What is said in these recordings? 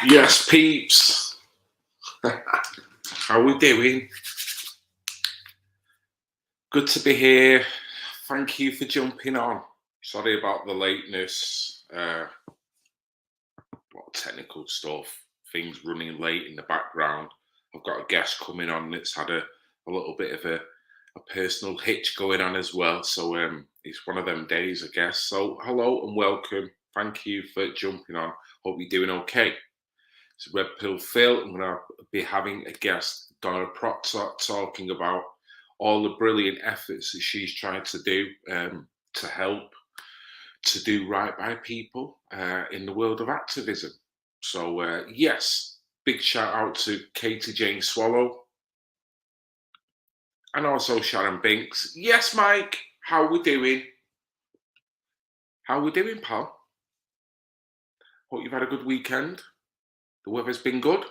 Yes, peeps. How we doing? Good to be here. Thank you for jumping on. Sorry about the lateness. Technical stuff. Things running late in the background. I've got a guest coming on that's had a little bit of a personal hitch going on as well. So it's one of them days, I guess. So hello and welcome. Thank you for jumping on. Hope you're doing okay. It's Red Pill Phil. I'm going to be having a guest, Donna Proctor, talking about all the brilliant efforts that she's trying to do to help to do right by people in the world of activism. So, yes, big shout out to Katie Jane Swallow and also Sharon Binks. Yes, Mike, how we doing? How we doing, pal? Hope you've had a good weekend. The weather's been good.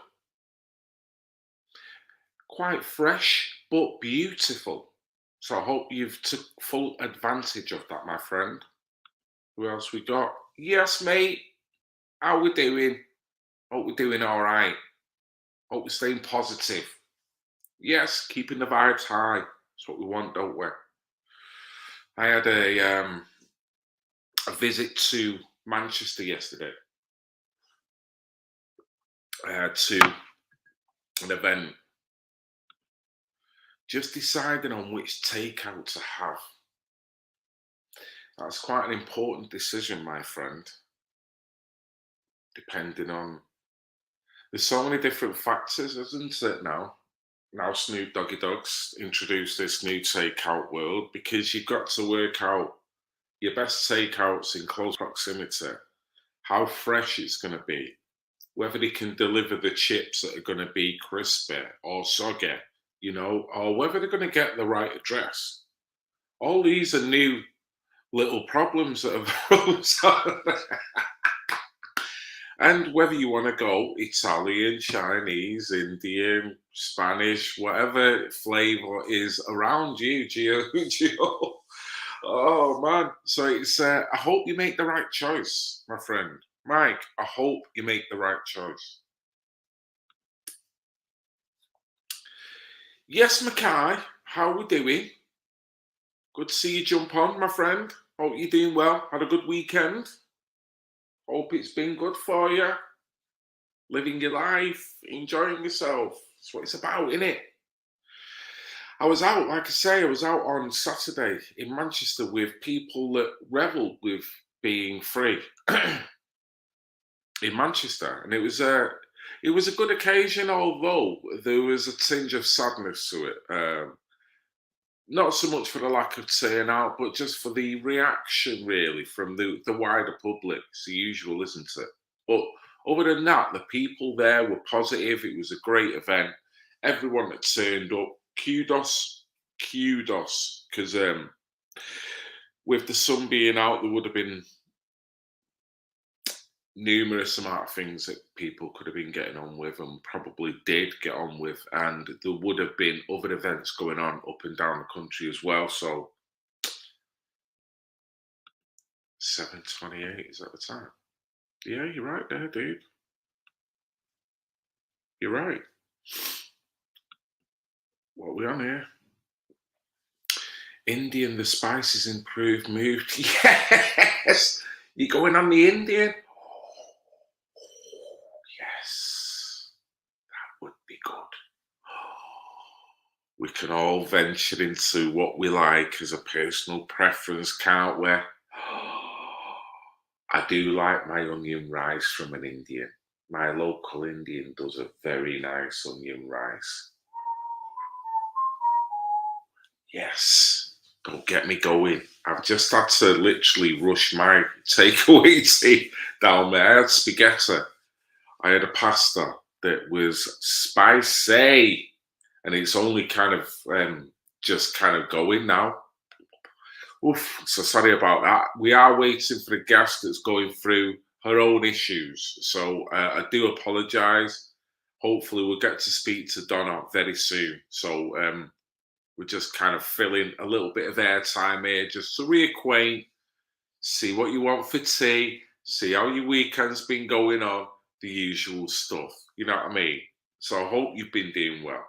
Quite fresh, but beautiful. So I hope you've took full advantage of that, my friend. Who else we got? Yes, mate. How we doing? Hope we're doing all right. Hope we're staying positive. Yes, keeping the vibes high. That's what we want, don't we? I had a visit to Manchester yesterday to an event. Just deciding on which takeout to have. That's quite an important decision, my friend. Depending on, there's so many different factors, isn't it now? Now Snoop Doggy Dogg's introduced this new takeout world because you've got to work out your best takeouts in close proximity, how fresh it's going to be, whether they can deliver the chips that are going to be crispy or soggy, or whether they're going to get the right address. All these are new little problems that have arose. And whether you want to go Italian, Chinese, Indian, Spanish, whatever flavor is around you, Gio. Oh man. So it's I hope you make the right choice, my friend. Mike, I hope you make the right choice. Yes, Mackay, how we doing? Good to see you jump on, my friend. Hope you're doing well. Had a good weekend. Hope it's been good for you. Living your life, enjoying yourself. That's what it's about, isn't it? I was out, like I say, I was out on Saturday in Manchester with people that revelled with being free in Manchester, and it was a good occasion, although there was a tinge of sadness to it. Not so much for the lack of turnout, but just for the reaction, really, from the wider public. It's the usual, isn't it? But other than that, the people there were positive. It was a great event. Everyone that turned up, kudos, because with the sun being out, there would have been numerous amount of things that people could have been getting on with and probably did get on with, and there would have been other events going on up and down the country as well. So 7:28 is at the time. Yeah, you're right there, dude. You're right. What are we on here? Indian, the spices improved mood. Yes, you're going on the Indian. Yes, that would be good. We can all venture into what we like as a personal preference, can't we? I do like my onion rice from an Indian. My local Indian does a very nice onion rice. Yes, don't get me going. I've just had to literally rush my takeaway tea down there. I had spaghetti. I had a pasta that was spicy, and it's only kind of just kind of going now. Oof, so sorry about that. We are waiting for the guest that's going through her own issues. So I do apologise. Hopefully we'll get to speak to Donna very soon. So we're just kind of filling a little bit of airtime here just to reacquaint, see what you want for tea, see how your weekend's been going on, the usual stuff. You know what I mean? So I hope you've been doing well.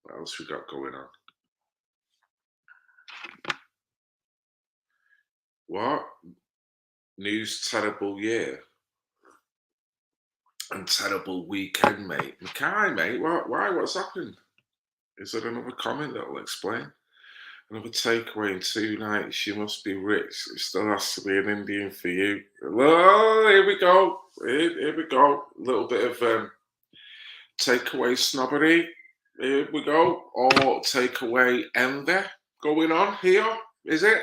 What else we got going on? What? News terrible year and terrible weekend, mate. Mackay, mate, why? What's happened? Is there another comment that will explain? Another takeaway in 2 nights. You must be rich. It still has to be an Indian for you. Oh, here we go. Here we go. A little bit of takeaway snobbery. Here we go. Or takeaway envy going on here. Is it?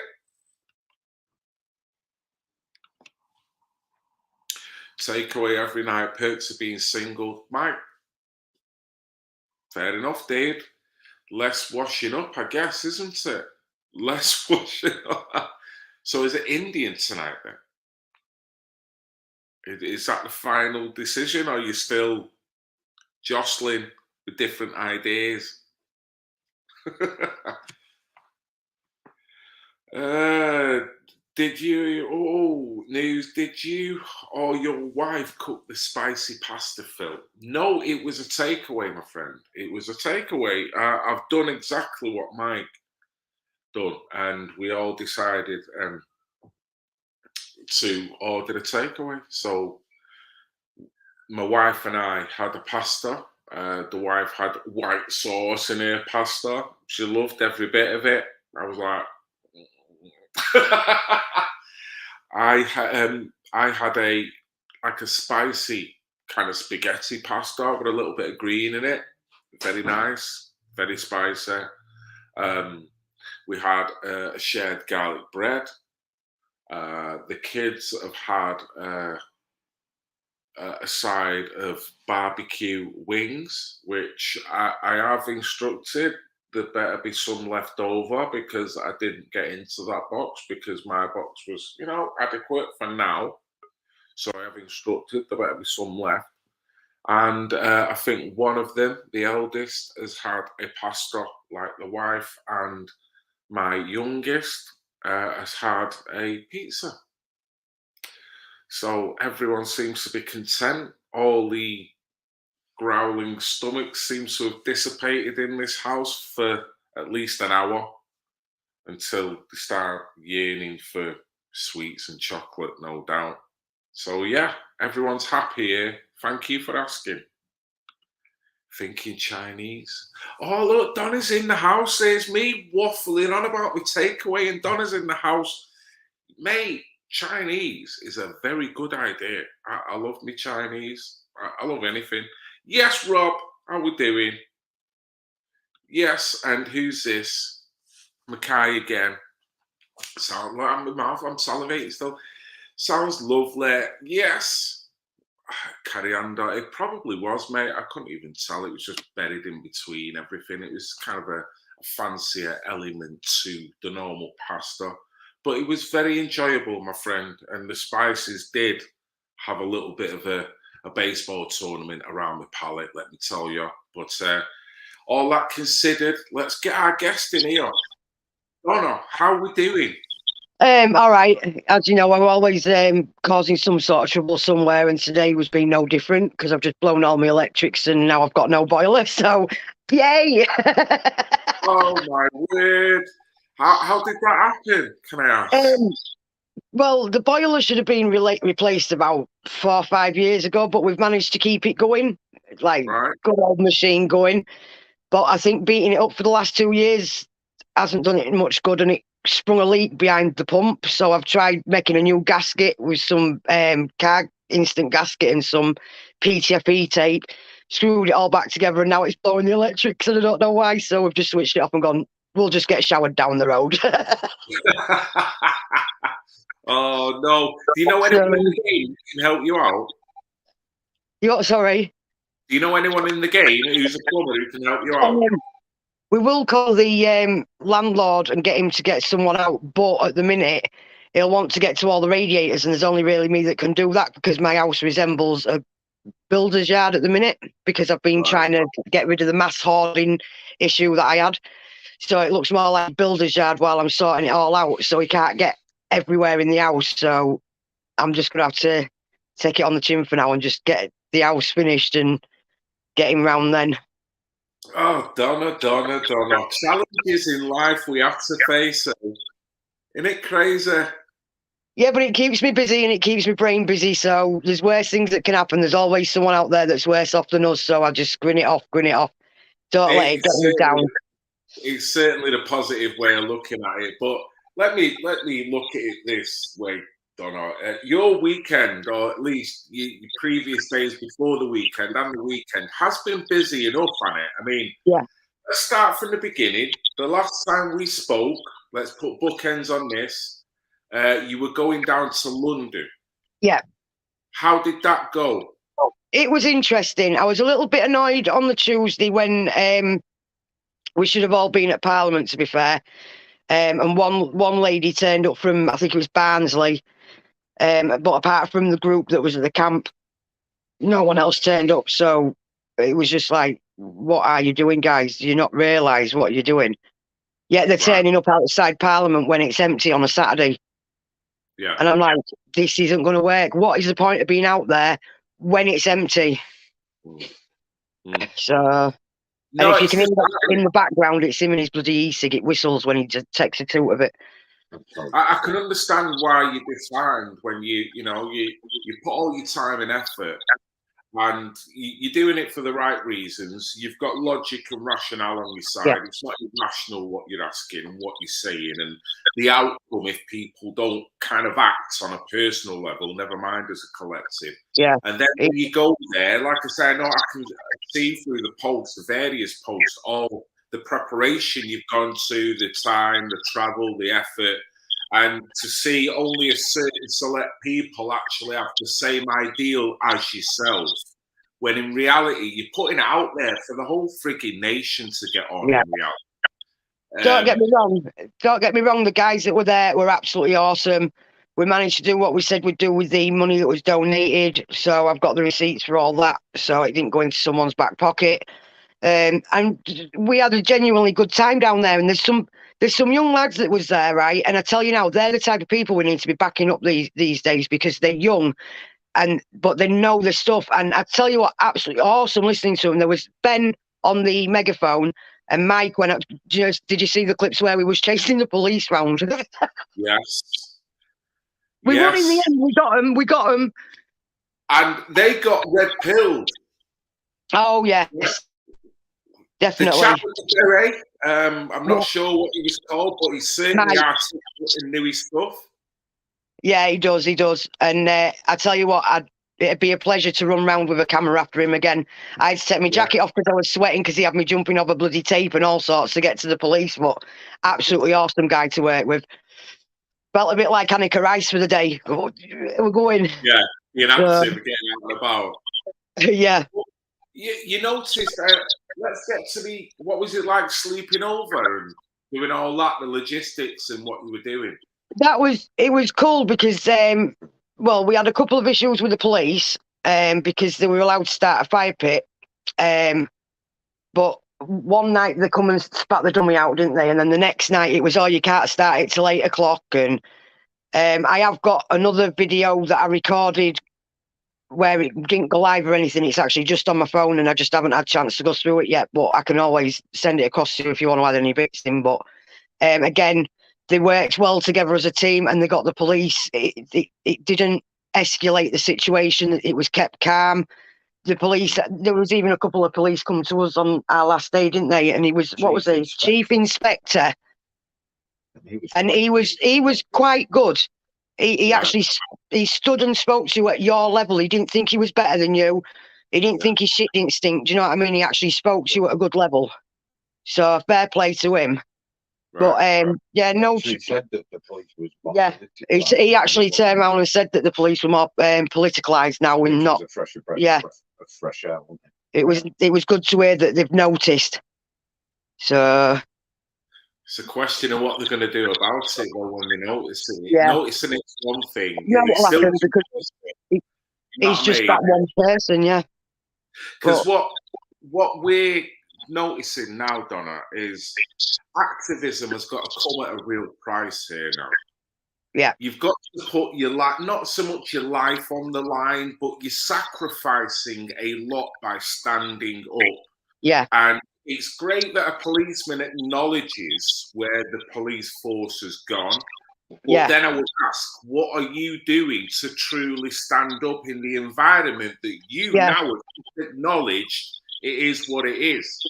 Takeaway every night. Perks of being single. Mike. Fair enough, Dave. Less washing up, I guess, isn't it? Less washing up. So is it Indian tonight then? Is that the final decision, or are you still jostling with different ideas? Did you or your wife cook the spicy pasta, Phil? No, it was a takeaway, my friend. It was a takeaway. I've done exactly what Mike done, and we all decided to order a takeaway. So my wife and I had a pasta. The wife had white sauce in her pasta. She loved every bit of it. I was like, I had a spicy kind of spaghetti pasta with a little bit of green in it. Very nice, very spicy. We had a shared garlic bread. The kids have had a side of barbecue wings, which I have instructed there better be some left over, because I didn't get into that box because my box was, adequate for now. So I have instructed there better be some left. And I think one of them, the eldest, has had a pasta like the wife, and my youngest has had a pizza. So everyone seems to be content. All the growling stomachs seem to have dissipated in this house for at least an hour, until they start yearning for sweets and chocolate, no doubt. So yeah, everyone's happy here. Thank you for asking. Thinking Chinese. Oh, look, Donna's in the house. There's me waffling on about my takeaway, and Donna's in the house. Mate, Chinese is a very good idea. I love me Chinese. I love anything. Yes, Rob, how we doing? Yes, and who's this? Mackay again. Sound like my mouth. I'm salivating still. Sounds lovely. Yes. Carry on. It probably was, mate. I couldn't even tell. It was just buried in between everything. It was kind of a fancier element to the normal pasta. But it was very enjoyable, my friend. And the spices did have a little bit of a baseball tournament around the palate, let me tell you. But all that considered, let's get our guest in here. Donna, how are we doing? All right. As you know, I'm always causing some sort of trouble somewhere, and today was being no different because I've just blown all my electrics and now I've got no boiler. So, yay! Oh my word! How did that happen? Can I ask? Well, the boiler should have been replaced about 4 or 5 years ago, but we've managed to keep it going, like good old machine going. But I think beating it up for the last 2 years hasn't done it much good, and it sprung a leak behind the pump. So I've tried making a new gasket with some car instant gasket and some PTFE tape, screwed it all back together, and now it's blowing the electrics, and I don't know why. So we've just switched it off and gone, we'll just get showered down the road. Oh no! Do you know anyone in the game who can help you out? Sorry? Do you know anyone in the game who's a plumber who can help you out? We will call the landlord and get him to get someone out, but at the minute he'll want to get to all the radiators, and there's only really me that can do that because my house resembles a builder's yard at the minute, because I've been trying to get rid of the mass hoarding issue that I had. So it looks more like a builder's yard while I'm sorting it all out, so he can't get everywhere in the house. So I'm just going to have to take it on the chin for now and just get the house finished and get him round then. Oh, Donna. Challenges in life we have to face. Isn't it crazy? Yeah, but it keeps me busy and it keeps my brain busy. So there's worse things that can happen. There's always someone out there that's worse off than us. So I just grin it off. Don't let it get me down. It's certainly the positive way of looking at it. But let me look at it this way, Donna. Your weekend, or at least your previous days before the weekend and the weekend, has been busy enough, hasn't it? I mean, yeah. Let's start from the beginning. The last time we spoke, let's put bookends on this. You were going down to London. Yeah. How did that go? It was interesting. I was a little bit annoyed on the Tuesday when we should have all been at Parliament, to be fair. And one lady turned up from, I think it was Barnsley. But apart from the group that was at the camp, no one else turned up. So it was just like, what are you doing, guys? Do you not realise what you're doing? Yet they're turning up outside Parliament when it's empty on a Saturday. Yeah. And I'm like, this isn't going to work. What is the point of being out there when it's empty? So, no, and if you can hear that in the background, it's him and his bloody e-cig. It whistles when he just takes a toot of it. I can understand why you're disheartened when you put all your time and effort, and you're doing it for the right reasons. You've got logic and rationale on your side. Yeah. It's not irrational what you're asking and what you're saying, and the outcome if people don't kind of act on a personal level, never mind as a collective. Yeah. And then when you go there, like I say, I know I can see through the posts, the various posts, all the preparation you've gone to, the time, the travel, the effort, and to see only a certain select people actually have the same ideal as yourself, when in reality you're putting it out there for the whole frigging nation to get on. Yeah. In reality. Don't get me wrong. The guys that were there were absolutely awesome. We managed to do what we said we'd do with the money that was donated. So I've got the receipts for all that. So it didn't go into someone's back pocket. And we had a genuinely good time down there. And there's some young lads that was there, right? And I tell you now, they're the type of people we need to be backing up these days, because they're young, but they know their stuff. And I tell you what, absolutely awesome listening to them. There was Ben on the megaphone, and Mike went up. Did you see the clips where we was chasing the police round? Yes. We won in the end. We got them. And they got red pilled. Oh, yeah. Definitely. The chap with the beret, I'm not sure what he was called, but he's certainly articulate and knew his stuff. Yeah, he does. And I tell you what, it'd be a pleasure to run around with a camera after him again. I had to take my jacket off because I was sweating, because he had me jumping over bloody tape and all sorts to get to the police. But absolutely awesome guy to work with. Felt a bit like Annika Rice for the day. We're going. Yeah, being active, getting out and about. Yeah. You noticed, let's get to what was it like sleeping over and doing all that, the logistics and what you were doing? It was cool because, we had a couple of issues with the police because they were allowed to start a fire pit. But one night they come and spat the dummy out, didn't they? And then the next night it was, you can't start it till 8 o'clock. And I have got another video that I recorded where it didn't go live or anything. It's actually just on my phone, and I just haven't had a chance to go through it yet, but I can always send it across to you if you want to add any bits in. But again, they worked well together as a team, and they got the police. It didn't escalate the situation. It was kept calm. The police, there was even a couple of police come to us on our last day, didn't they? And he was, Chief Inspector. And he was quite good. He actually stood and spoke to you at your level. He didn't think he was better than you. He didn't think his shit didn't stink. Do you know what I mean? He actually spoke to you at a good level. So fair play to him. Right. But no. He said that the police was. He actually turned around and said that the police were more politicalised now and not. A fresh air. It was good to hear that they've noticed. So. It's a question of what they're going to do about it when they notice it. Yeah. Noticing it's one thing. Because he's just that one person, yeah. Because what we're noticing now, Donna, is activism has got to come at a real price here now. Yeah. You've got to put your life, not so much your life on the line, but you're sacrificing a lot by standing up. Yeah. And it's great that a policeman acknowledges where the police force has gone. But then I would ask, what are you doing to truly stand up in the environment that you now have acknowledged it is what it is?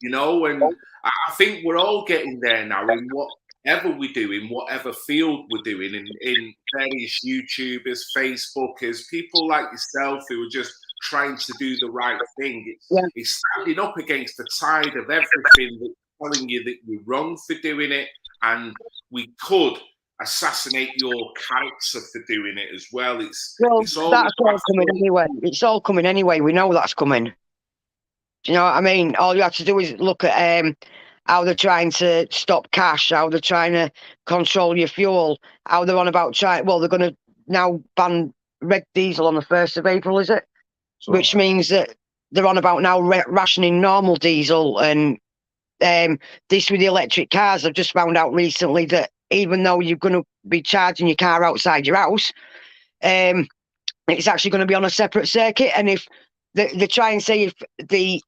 You know, and I think we're all getting there now in whatever we do, in whatever field we're doing, in various YouTubers, Facebookers, people like yourself who are just trying to do the right thing. It's standing up against the tide of everything that's telling you that you're wrong for doing it, and we could assassinate your character for doing it as well. It's all that's all coming anyway. It's all coming anyway. We know that's coming. Do you know what I mean? All you have to do is look at how they're trying to stop cash, how they're trying to control your fuel, how they're on about they're going to now ban red diesel on the 1st of April, is it? So, which means that they're on about now rationing normal diesel. And this with the electric cars, I've just found out recently that even though you're going to be charging your car outside your house, it's actually going to be on a separate circuit. And if they try and say if the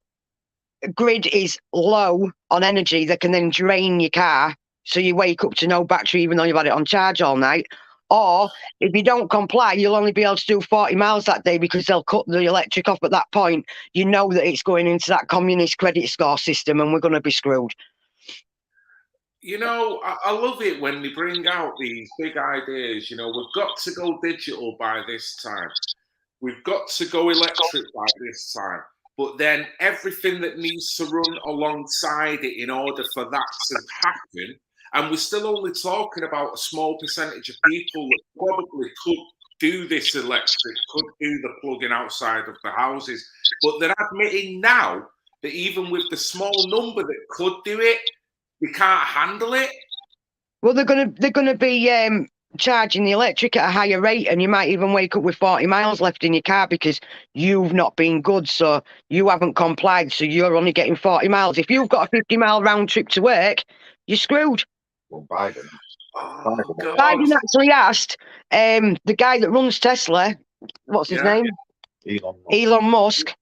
grid is low on energy, that can then drain your car, so you wake up to no battery even though you've had it on charge all night. Or if you don't comply, you'll only be able to do 40 miles that day because they'll cut the electric off. At that point, you know that it's going into that communist credit score system and we're going to be screwed. You know, I love it when they bring out these big ideas. You know, we've got to go digital by this time. We've got to go electric by this time. But then everything that needs to run alongside it in order for that to happen, and we're still only talking about a small percentage of people that probably could do this electric, could do the plugging outside of the houses. But they're admitting now that even with the small number that could do it, they can't handle it. Well, they're gonna be charging the electric at a higher rate, and you might even wake up with 40 miles left in your car because you've not been good, so you haven't complied, so you're only getting 40 miles. If you've got a 50-mile round trip to work, you're screwed. Well, Biden actually asked the guy that runs Tesla, what's his name? Elon Musk.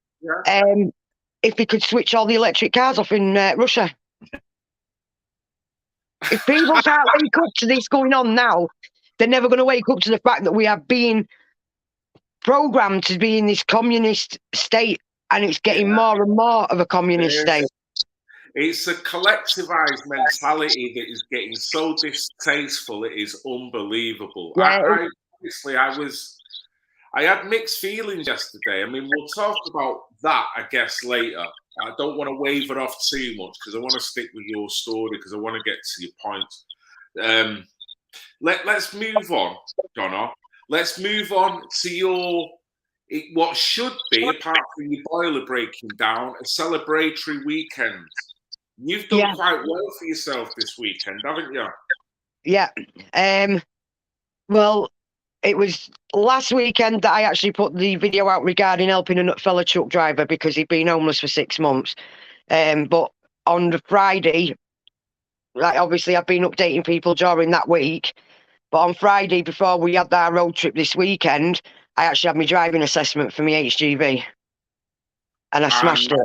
If he could switch all the electric cars off in Russia. If people can't wake up to this going on now, they're never going to wake up to the fact that we are being programmed to be in this communist state, and it's getting more and more of a communist state. It's a collectivized mentality that is getting so distasteful. It is unbelievable. Yeah. I had mixed feelings yesterday. I mean, we'll talk about that, I guess, later. I don't want to waver off too much because I want to stick with your story because I want to get to your point. Let's move on, Donna. Let's move on to what should be, apart from your boiler breaking down, a celebratory weekend. You've done quite well for yourself this weekend, haven't you? Yeah. Well, it was last weekend that I actually put the video out regarding helping a fellow truck driver because he'd been homeless for 6 months. But on the Friday, like obviously I've been updating people during that week. But on Friday, before we had our road trip this weekend, I actually had my driving assessment for my HGV. And I smashed it.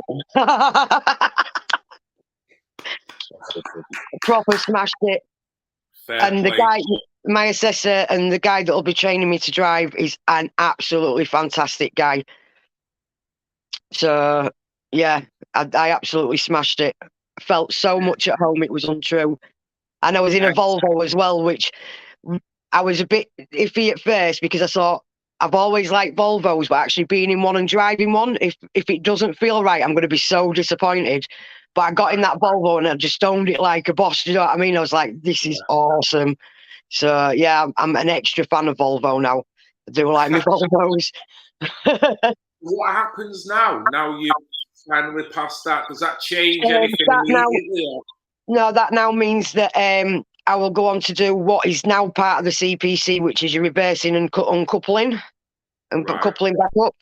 Proper smashed it. And the guy, my assessor and the guy that'll be training me to drive is an absolutely fantastic guy. So, yeah, I absolutely smashed it. I felt so much at home, it was untrue. And I was in a Volvo as well, which I was a bit iffy at first because I thought, I've always liked Volvos, but actually being in one and driving one, if it doesn't feel right, I'm going to be so disappointed. But I got in that Volvo and I just owned it like a boss. Do you know what I mean? I was like, this is awesome. So, yeah, I'm an extra fan of Volvo now. I do like my Volvos. What happens now? Now you've finally passed that. Does that change anything immediately? No, that now means that I will go on to do what is now part of the CPC, which is your reversing and uncoupling and coupling back up,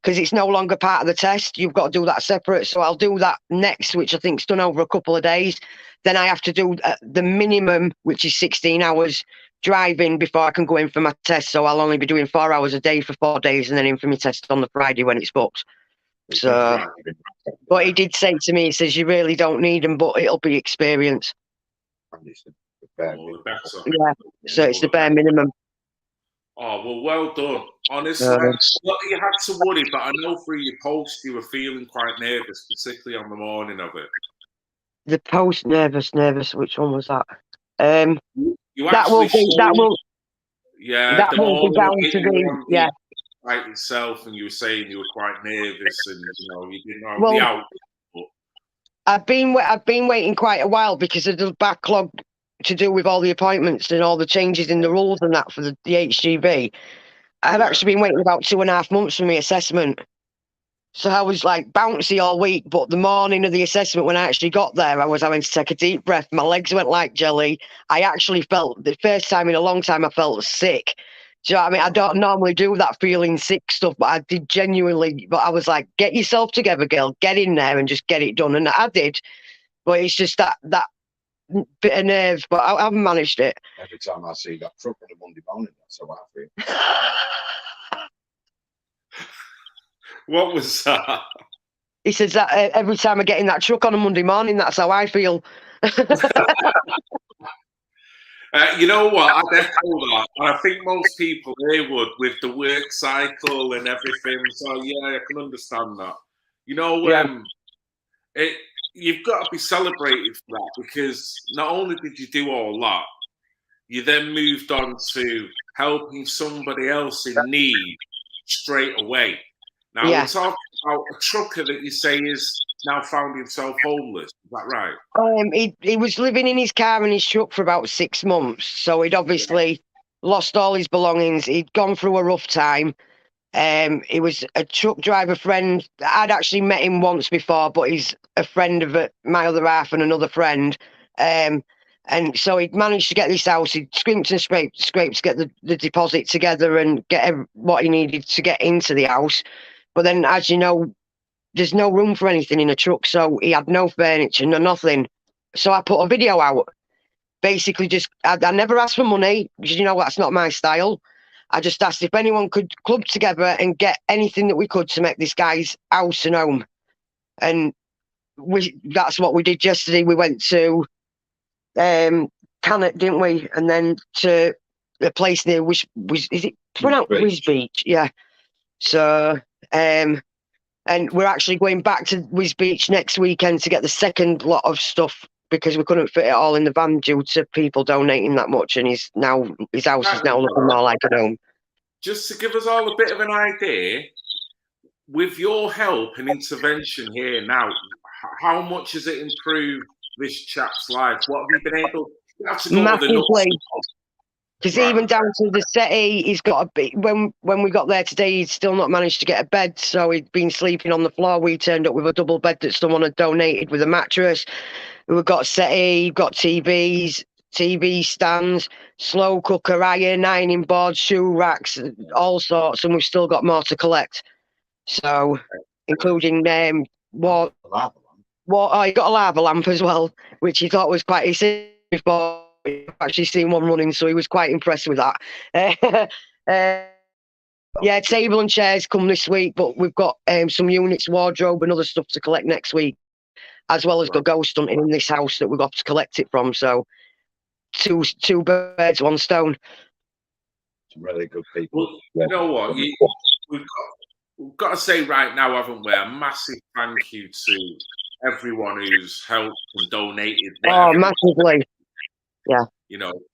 because it's no longer part of the test. You've got to do that separate. So I'll do that next, which I think is done over a couple of days. Then I have to do the minimum, which is 16 hours driving before I can go in for my test. So I'll only be doing 4 hours a day for 4 days and then in for my test on the Friday when it's booked. So, but he did say to me, he says, you really don't need them, but it'll be experience. Yeah, so it's the bare minimum. Oh, well done. Honestly, not that you had to worry, but I know through your post you were feeling quite nervous, particularly on the morning of it. The post nervous. Which one was that? You that will yeah, the be down to the like yourself, and you were saying you were quite nervous, and you didn't know the outcome. I've been waiting quite a while because of the backlog to do with all the appointments and all the changes in the rules and that for the HGV. I've actually been waiting about 2.5 months for my assessment. So I was like bouncy all week, but the morning of the assessment, when I actually got there, I was having to take a deep breath. My legs went like jelly. I actually felt, the first time in a long time, I felt sick. Do you know what I mean? I don't normally do that feeling sick stuff, but I did genuinely. But I was like, get yourself together, girl. Get in there and just get it done. And I did. But it's just that bit of nerves, but I've managed it. Every time I see that truck on a Monday morning, that's how I feel. What was that? He says that every time I get in that truck on a Monday morning, that's how I feel. You know what? I echo that. And I think most people here would with the work cycle and everything. So, yeah, I can understand that. You've got to be celebrated for that because not only did you do all that, you then moved on to helping somebody else in need straight away. Now, we're talking about a trucker that you say is now found himself homeless. Is that right? He was living in his car and his truck for about 6 months. So he'd obviously lost all his belongings. He'd gone through a rough time. He was a truck driver friend. I'd actually met him once before, but he's a friend of my other half and another friend. And so he'd managed to get this house. He'd scrimped and scraped to get the deposit together and get what he needed to get into the house. But then, as you know, there's no room for anything in a truck, so he had no furniture, no nothing. So I put a video out. Basically, I never asked for money because that's not my style. I just asked if anyone could club together and get anything that we could to make this guy's house and home. And that's what we did yesterday. We went to Cannock, didn't we? And then to a place near is it pronounced Wiz Beach? Yeah. So and we're actually going back to Wiz Beach next weekend to get the second lot of stuff because we couldn't fit it all in the van due to people donating that much, and his house is now looking more like a home. Just to give us all a bit of an idea, with your help and intervention here now, how much has it improved this chap's life? What have you been able to go massively? Because even down to the settee, he's got when we got there today, he'd still not managed to get a bed, so he'd been sleeping on the floor. We turned up with a double bed that someone had donated with a mattress. We've got settee, got TVs, TV stands, slow cooker, ironing boards, shoe racks, all sorts, and we've still got more to collect. So, including what he got a lava lamp as well, which he thought was quite. He said before actually seen one running, so he was quite impressed with that. Yeah, table and chairs come this week, but we've got some units, wardrobe, and other stuff to collect next week, as well as go ghost hunting in this house that we've got to collect it from. So, two birds, one stone. Some really good people. Well, you know what? We've got to say right now, haven't we? A massive thank you to everyone who's helped and donated. Oh, massively. Yeah.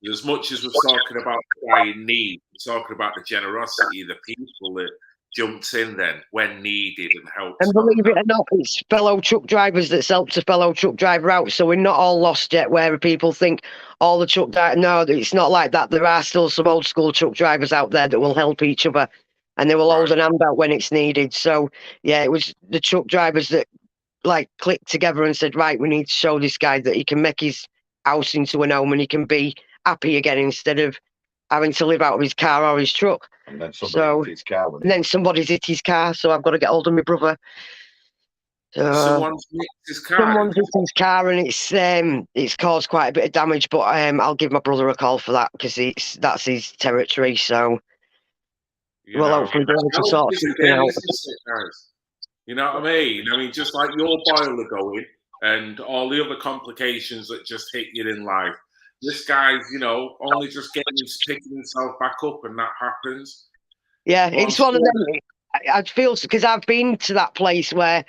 As much as we're talking about the guy in need, we're talking about the generosity, the people that jumped in then when needed and helped. And believe it or not, it's fellow truck drivers that's helped a fellow truck driver out. So we're not all lost yet, where people think all the truck drivers. No, it's not like that. There are still some old school truck drivers out there that will help each other, and they will hold an hand out when it's needed. So yeah, it was the truck drivers that clicked together and said, right, we need to show this guy that he can make his house into an home and he can be happy again instead of having to live out of his car or his truck. And then somebody's hit his car. Somebody's hit his car, so I've got to get hold of my brother. Someone's nicked his car. Someone's nicked his car, and it's caused quite a bit of damage. But I'll give my brother a call for that because that's his territory. So we'll hopefully be able to sort something out. You know what I mean? I mean, just like your boiler going and all the other complications that just hit you in life. This guy's, only just picking himself back up, and that happens. Yeah, it's one of them. I feel because I've been to that place where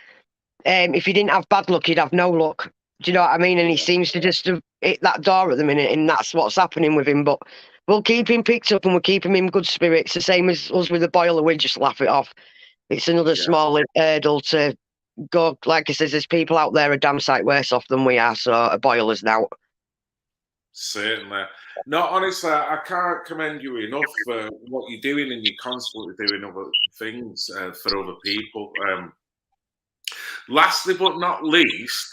if you didn't have bad luck, you'd have no luck. Do you know what I mean? And he seems to just have hit that door at the minute, and that's what's happening with him. But we'll keep him picked up, and we'll keep him in good spirits. The same as us with the boiler, we just laugh it off. It's another small hurdle to go. Like I said, there's people out there a damn sight worse off than we are, so a boiler's now. Certainly. No, honestly, I can't commend you enough for what you're doing, and you're constantly doing other things for other people. Lastly, but not least,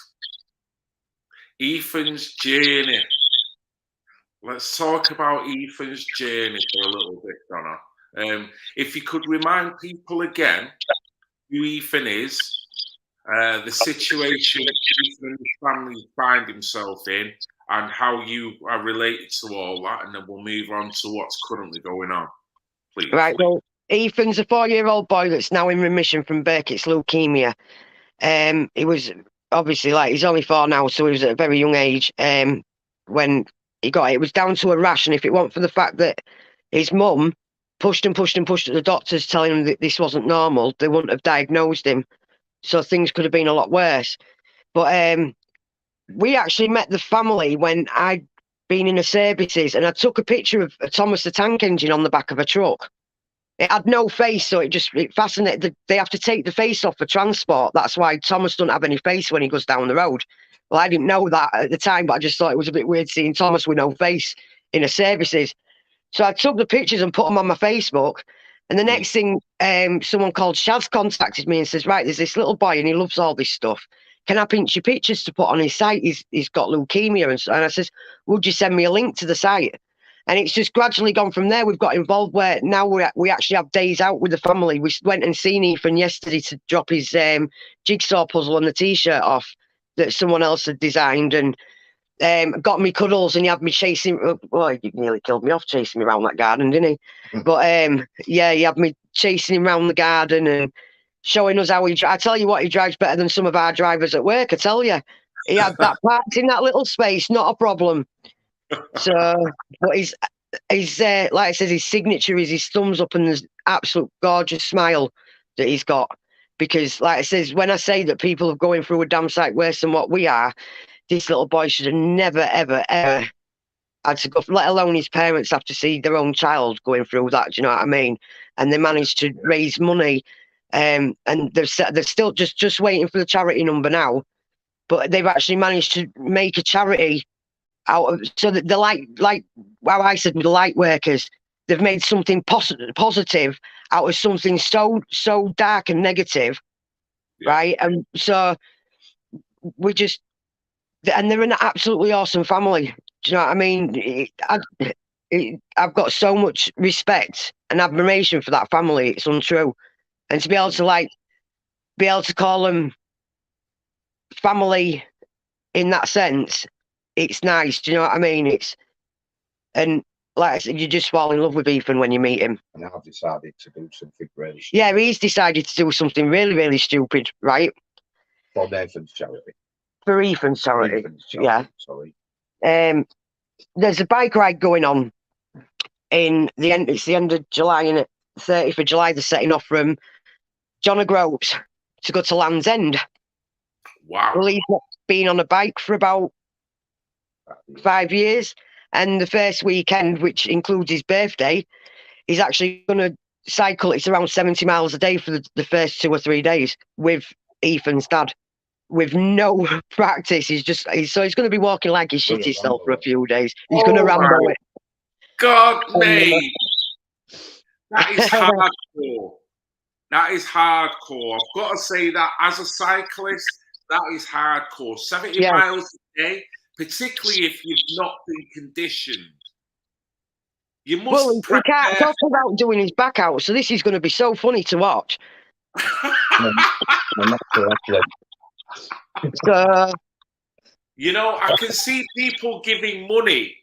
Ethan's journey. Let's talk about Ethan's journey for a little bit, Donna. If you could remind people again who Ethan is, the situation Ethan and his family find himself in, and how you are related to all that, and then we'll move on to what's currently going on, please. Right, well, Ethan's a 4-year-old boy that's now in remission from Burkitt's leukemia. He was obviously, he's only 4 now, so he was at a very young age when he got it. It was down to a rash, and if it weren't for the fact that his mum pushed and pushed and pushed at the doctors telling him that this wasn't normal, they wouldn't have diagnosed him. So things could have been a lot worse. But we actually met the family when I'd been in the services, and I took a picture of a Thomas the Tank Engine on the back of a truck. It had no face, so it fascinated. They have to take the face off for transport. That's why Thomas doesn't have any face when he goes down the road. Well, I didn't know that at the time, but I just thought it was a bit weird seeing Thomas with no face in the services. So I took the pictures and put them on my Facebook. And the next thing, someone called Shaz contacted me and says, right, there's this little boy and he loves all this stuff. Can I pinch your pictures to put on his site? He's got leukemia. And I says, would you send me a link to the site? And it's just gradually gone from there. We've got involved where now we actually have days out with the family. We went and seen Ethan yesterday to drop his jigsaw puzzle and the T-shirt off that someone else had designed, and got me cuddles, and he had me chasing. Well, he nearly killed me off chasing me around that garden, didn't he? But he had me chasing him around the garden and showing us how I tell you what, he drives better than some of our drivers at work. I tell you, he had that parked in that little space, not a problem. So, but he's like I said, his signature is his thumbs up and this absolute gorgeous smile that he's got. Because, like I says, when I say that people are going through a damn sight worse than what we are, this little boy should have never, ever, ever had to go, let alone his parents have to see their own child going through that. Do you know what I mean? And they managed to raise money, and they're still just waiting for the charity number now. But they've actually managed to make a charity out of, so that they're like how I said with the light workers, they've made something positive out of something so dark and negative, right? And so and they're an absolutely awesome family. Do you know what I mean? I've got so much respect and admiration for that family. It's untrue. And to be able to call them family in that sense, it's nice. Do you know what I mean? And like I said, you just fall in love with Ethan when you meet him. And I've decided to do something really stupid. Yeah, he's decided to do something really, really stupid, right? For Nathan's charity. For Ethan's charity. Yeah. Sorry. There's a bike ride going on it's the end of July, and 30th of July, they're setting off from John O'Groats to go to Land's End. Wow. Well, he's not been on a bike for about 5 years. And the first weekend, which includes his birthday, he's actually going to cycle. It's around 70 miles a day for the first 2 or 3 days with Ethan's dad, with no practice. He's going to be walking like he's shit himself for a few days. He's going to ramble it. God, mate. That is hardcore. That is hardcore. I've got to say that as a cyclist, that is hardcore. 70 miles a day. Particularly if you've not been conditioned. You must. Well, he can't talk about doing his back out, so this is going to be so funny to watch. So, You know, I can see people giving money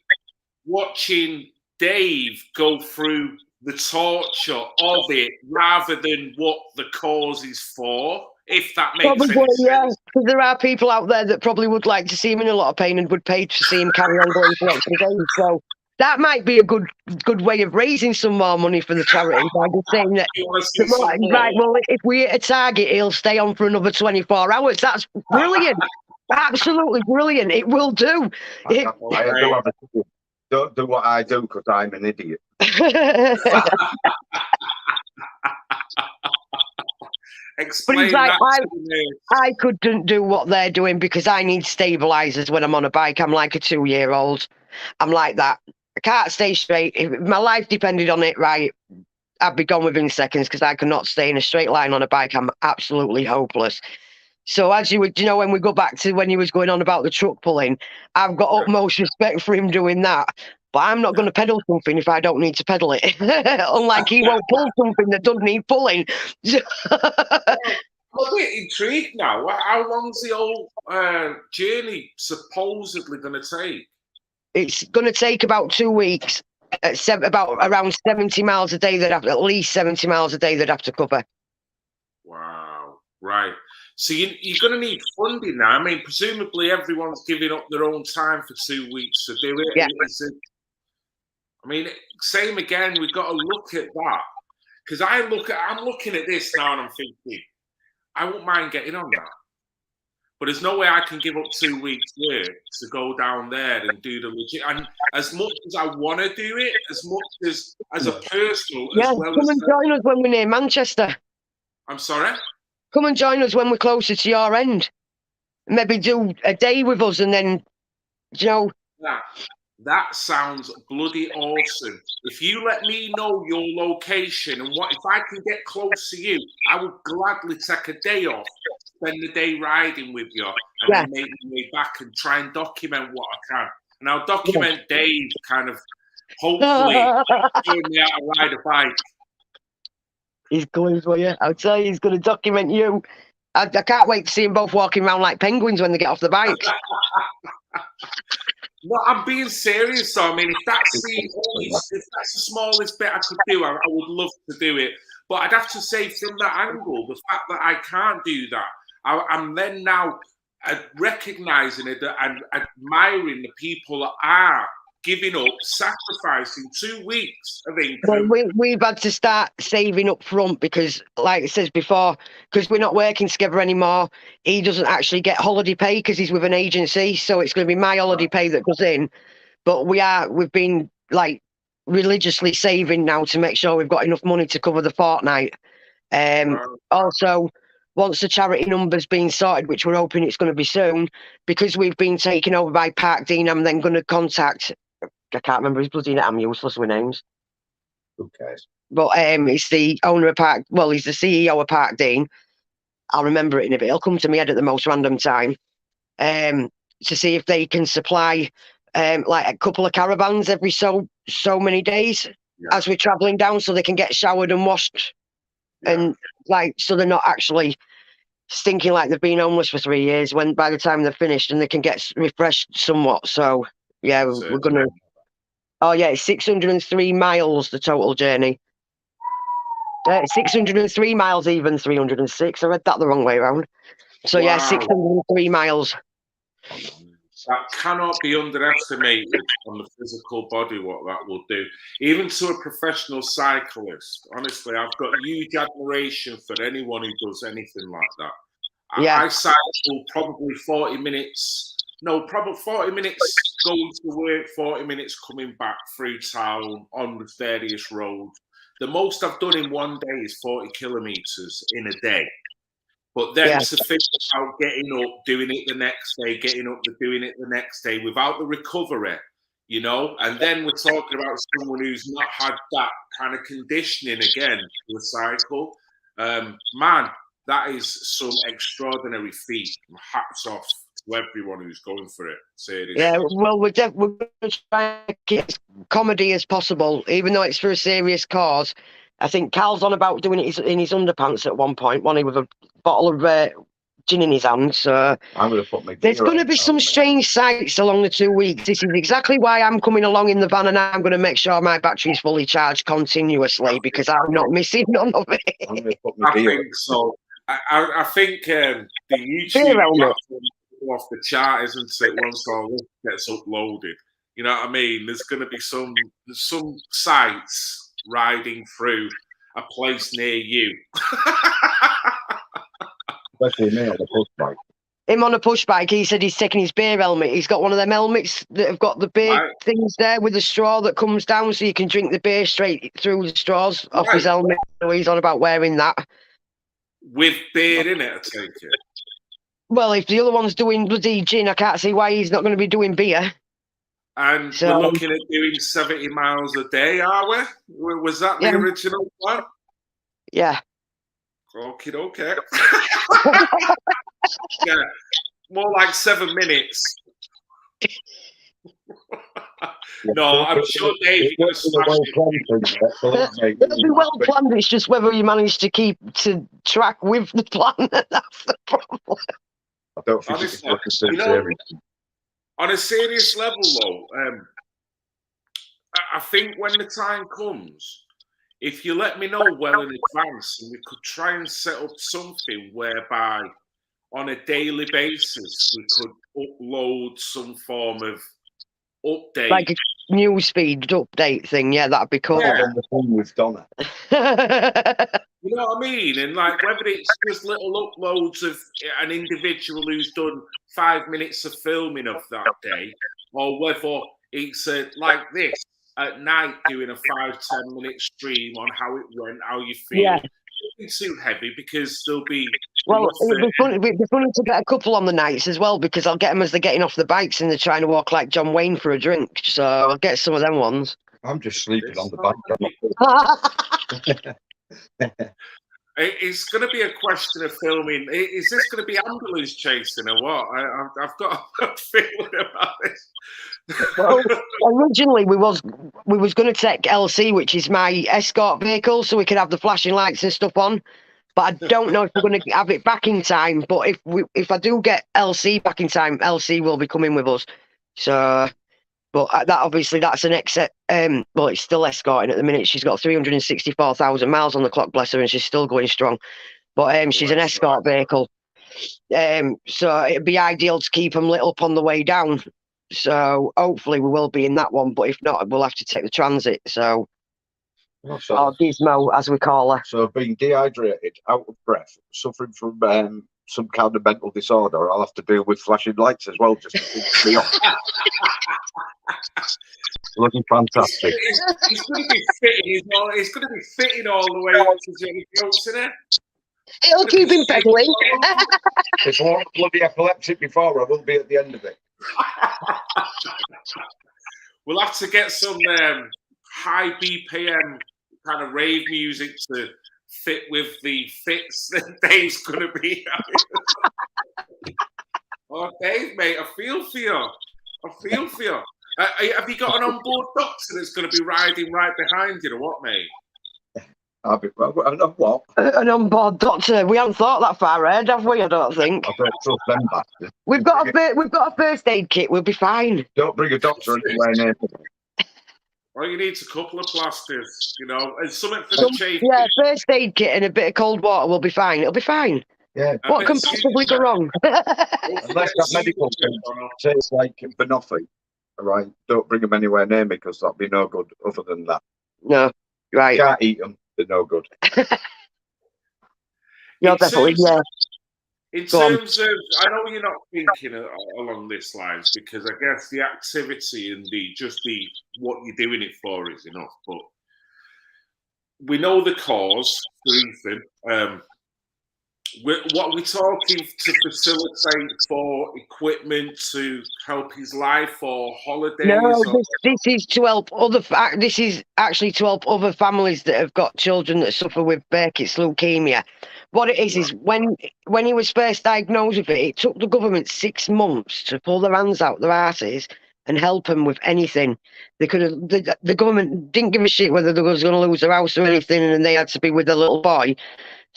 watching Dave go through the torture of it rather than what the cause is for, if that makes probably, any yeah, sense. because there are people out there that probably would like to see him in a lot of pain and would pay to see him carry on going for extra days. So that might be a good way of raising some more money for the charity by just saying that. You want to see some more? Right, well, if we hit a target, he'll stay on for another 24 hours. That's brilliant. Absolutely brilliant. It will do. I do have a don't do what I do because I'm an idiot. Explain like, that to me. I couldn't do what they're doing because I need stabilizers when I'm on a bike. I'm like a 2-year-old. I'm like that. I can't stay straight. If my life depended on it, right, I'd be gone within seconds because I could not stay in a straight line on a bike. I'm absolutely hopeless. So as you would, when we go back to when you was going on about the truck pulling, I've got utmost respect for him doing that. But I'm not going to pedal something if I don't need to pedal it. Unlike he won't pull something that doesn't need pulling. I'm a bit intrigued now. How long's the whole journey supposedly going to take? It's going to take about 2 weeks. Around 70 miles a day. At least 70 miles a day they'd have to cover. Wow. Right. So you're going to need funding now. I mean, presumably everyone's giving up their own time for 2 weeks to do it. Yeah. I mean, same again. We've got to look at that because I'm looking at this now and I'm thinking, I wouldn't mind getting on that, but there's no way I can give up 2 weeks work to go down there and do the legit. And as much as I want to do it, as much as a personal, yeah, as well come as and join us when we're near Manchester. I'm sorry. Come and join us when we're closer to your end. Maybe do a day with us and then, That sounds bloody awesome. If you let me know your location and if I can get close to you, I would gladly take a day off, spend the day riding with you, and then make my way back and try and document what I can. And I'll document Dave kind of hopefully showing me how to ride a bike. He's going for you. I'll tell you, he's going to document you. I can't wait to see them both walking around like penguins when they get off the bike. No, I'm being serious. So I mean, if that's the smallest bit I could do, I would love to do it. But I'd have to say, from that angle, the fact that I can't do that, I'm then now recognizing it and admiring the people that are giving up, sacrificing 2 weeks of income. Well, we've had to start saving up front because, like it says before, because we're not working together anymore, he doesn't actually get holiday pay because he's with an agency. So it's going to be my holiday pay that goes in. But we've been like religiously saving now to make sure we've got enough money to cover the fortnight. Also, once the charity number's been sorted, which we're hoping it's going to be soon, because we've been taken over by Park Dean, I'm then going to contact. I can't remember his bloody name. I'm useless with names. Who cares? But it's the owner of Park. Well, he's the CEO of Park Dean. I'll remember it in a bit. It'll come to me head at the most random time. To see if they can supply like a couple of caravans every so many days as we're travelling down, so they can get showered and washed, and like so they're not actually stinking like they've been homeless for 3 years. When by the time they're finished, and they can get refreshed somewhat. So yeah, we're gonna. Oh yeah, it's 603 miles the total journey. 603 miles, even 306. I read that the wrong way around. So yeah, 603 miles. That cannot be underestimated on the physical body, what that will do. Even to a professional cyclist, honestly, I've got huge admiration for anyone who does anything like that. I cycle probably 40 minutes. No, probably 40 minutes going to work, 40 minutes coming back through town on the various roads. The most I've done in one day is 40 kilometres in a day. But then to think about getting up, doing it the next day, getting up, doing it the next day without the recovery, and then we're talking about someone who's not had that kind of conditioning again to cycle. Man, that is some extraordinary feat. Hats off to everyone who's going for it. Seriously. Yeah, well, we're going to try to make it as comedy as possible, even though it's for a serious cause. I think Cal's on about doing it in his underpants at one point, with a bottle of gin in his hand. So I'm going to put my there's going to be some strange sights along the 2 weeks. This is exactly why I'm coming along in the van, and I'm going to make sure my battery is fully charged continuously because I'm not missing none of it. I'm going to put my I think so. I think the YouTube platform is off the chart, isn't it? Once all this gets uploaded, you know what I mean. There's going to be some sites riding through a place near you. Especially me on a push bike. Him on a push bike, he said he's taking his beer helmet. He's got one of them helmets that have got the beer things there with the straw that comes down so you can drink the beer straight through the straws off his helmet. So he's on about wearing that. With beer in it, I take it. Well, if the other one's doing bloody gin, I can't see why he's not going to be doing beer. And we're looking at doing 70 miles a day, are we? Was that the original plan? Yeah. Okay. Yeah, more like 7 minutes. No, I'm sure Dave. It'll be well planned. It's just whether you manage to keep to track with the plan. That's the problem. I don't think on a serious level, though, I think when the time comes, if you let me know well in advance, and we could try and set up something whereby on a daily basis we could upload some form of update. Like a newsfeed update thing, yeah, that'd be cool. On the phone with Donna. You know what I mean? And like whether it's just little uploads of an individual who's done 5 minutes of filming of that day, or whether it's like this at night doing a 5-10 minute stream on how it went, how you feel. Yeah. It's too heavy because there'll be. Well, it'd be funny to get a couple on the nights as well because I'll get them as they're getting off the bikes and they're trying to walk like John Wayne for a drink. So I'll get some of them ones. I'm just sleeping on the bike. It's going to be a question of filming. Is this going to be ambulance chasing or what? I've got a feeling about this. Well, originally we was going to take LC, which is my escort vehicle, so we could have the flashing lights and stuff on. But I don't know if we're going to have it back in time. But if I do get LC back in time, LC will be coming with us. So, but that obviously that's an exit. Well, it's still escorting at the minute. She's got 364,000 miles on the clock, bless her, and she's still going strong. But she's an escort vehicle. So it'd be ideal to keep them lit up on the way down. So hopefully we will be in that one. But if not, we'll have to take the transit. So. Or Gizmo, as we call her. So being dehydrated, out of breath, suffering from some kind of mental disorder, I'll have to deal with flashing lights as well, just to keep me on. Looking fantastic. It's going to be fitting. It's going to be fitting all the way up to Jenny Jones, isn't it? It'll keep him pedaling. If I want bloody epileptic before, I will be at the end of it. We'll have to get some high BPM kind of rave music to fit with the fits that Dave's going to be having. Oh, Dave, mate, I feel for you. Have you got an onboard doctor that's going to be riding right behind you or what, mate? What? An onboard doctor. We haven't thought that far ahead, have we? I don't think. I don't trust them bastards. We've got a first aid kit. We'll be fine. Don't bring a doctor anywhere near me. All you need is a couple of plasters, you know, and something for the chafe. Yeah, first aid kit and a bit of cold water will be fine. It'll be fine. Yeah. What can possibly go wrong? Unless that medical thing tastes like banoffee, right? Don't bring them anywhere near me because that'll be no good other than that. No, right. You can't eat them. They're no good. You're definitely, yeah. In terms of, I know you're not thinking along this lines because I guess the activity and what you're doing it for is enough. But we know the cause for Ethan. What we're talking to facilitate for equipment to help his life or holidays. No, this is to help This is actually to help other families that have got children that suffer with Burkitt's leukemia. What it is when he was first diagnosed with it took the government 6 months to pull their hands out their asses and help him with anything. They could have. The government didn't give a shit whether they was going to lose their house or anything, and they had to be with their little boy.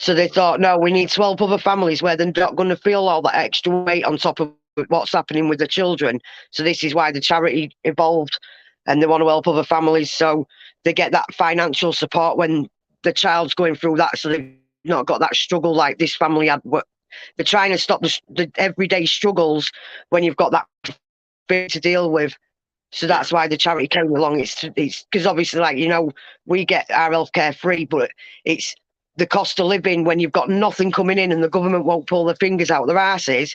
So they thought, no, we need to help other families where they're not going to feel all that extra weight on top of what's happening with the children. So this is why the charity evolved, and they want to help other families so they get that financial support when the child's going through that, so they've not got that struggle like this family had. They're trying to stop the everyday struggles when you've got that to deal with. So that's why the charity came along. It's because obviously, like, you know, we get our healthcare free, but it's the cost of living when you've got nothing coming in and the government won't pull their fingers out their asses,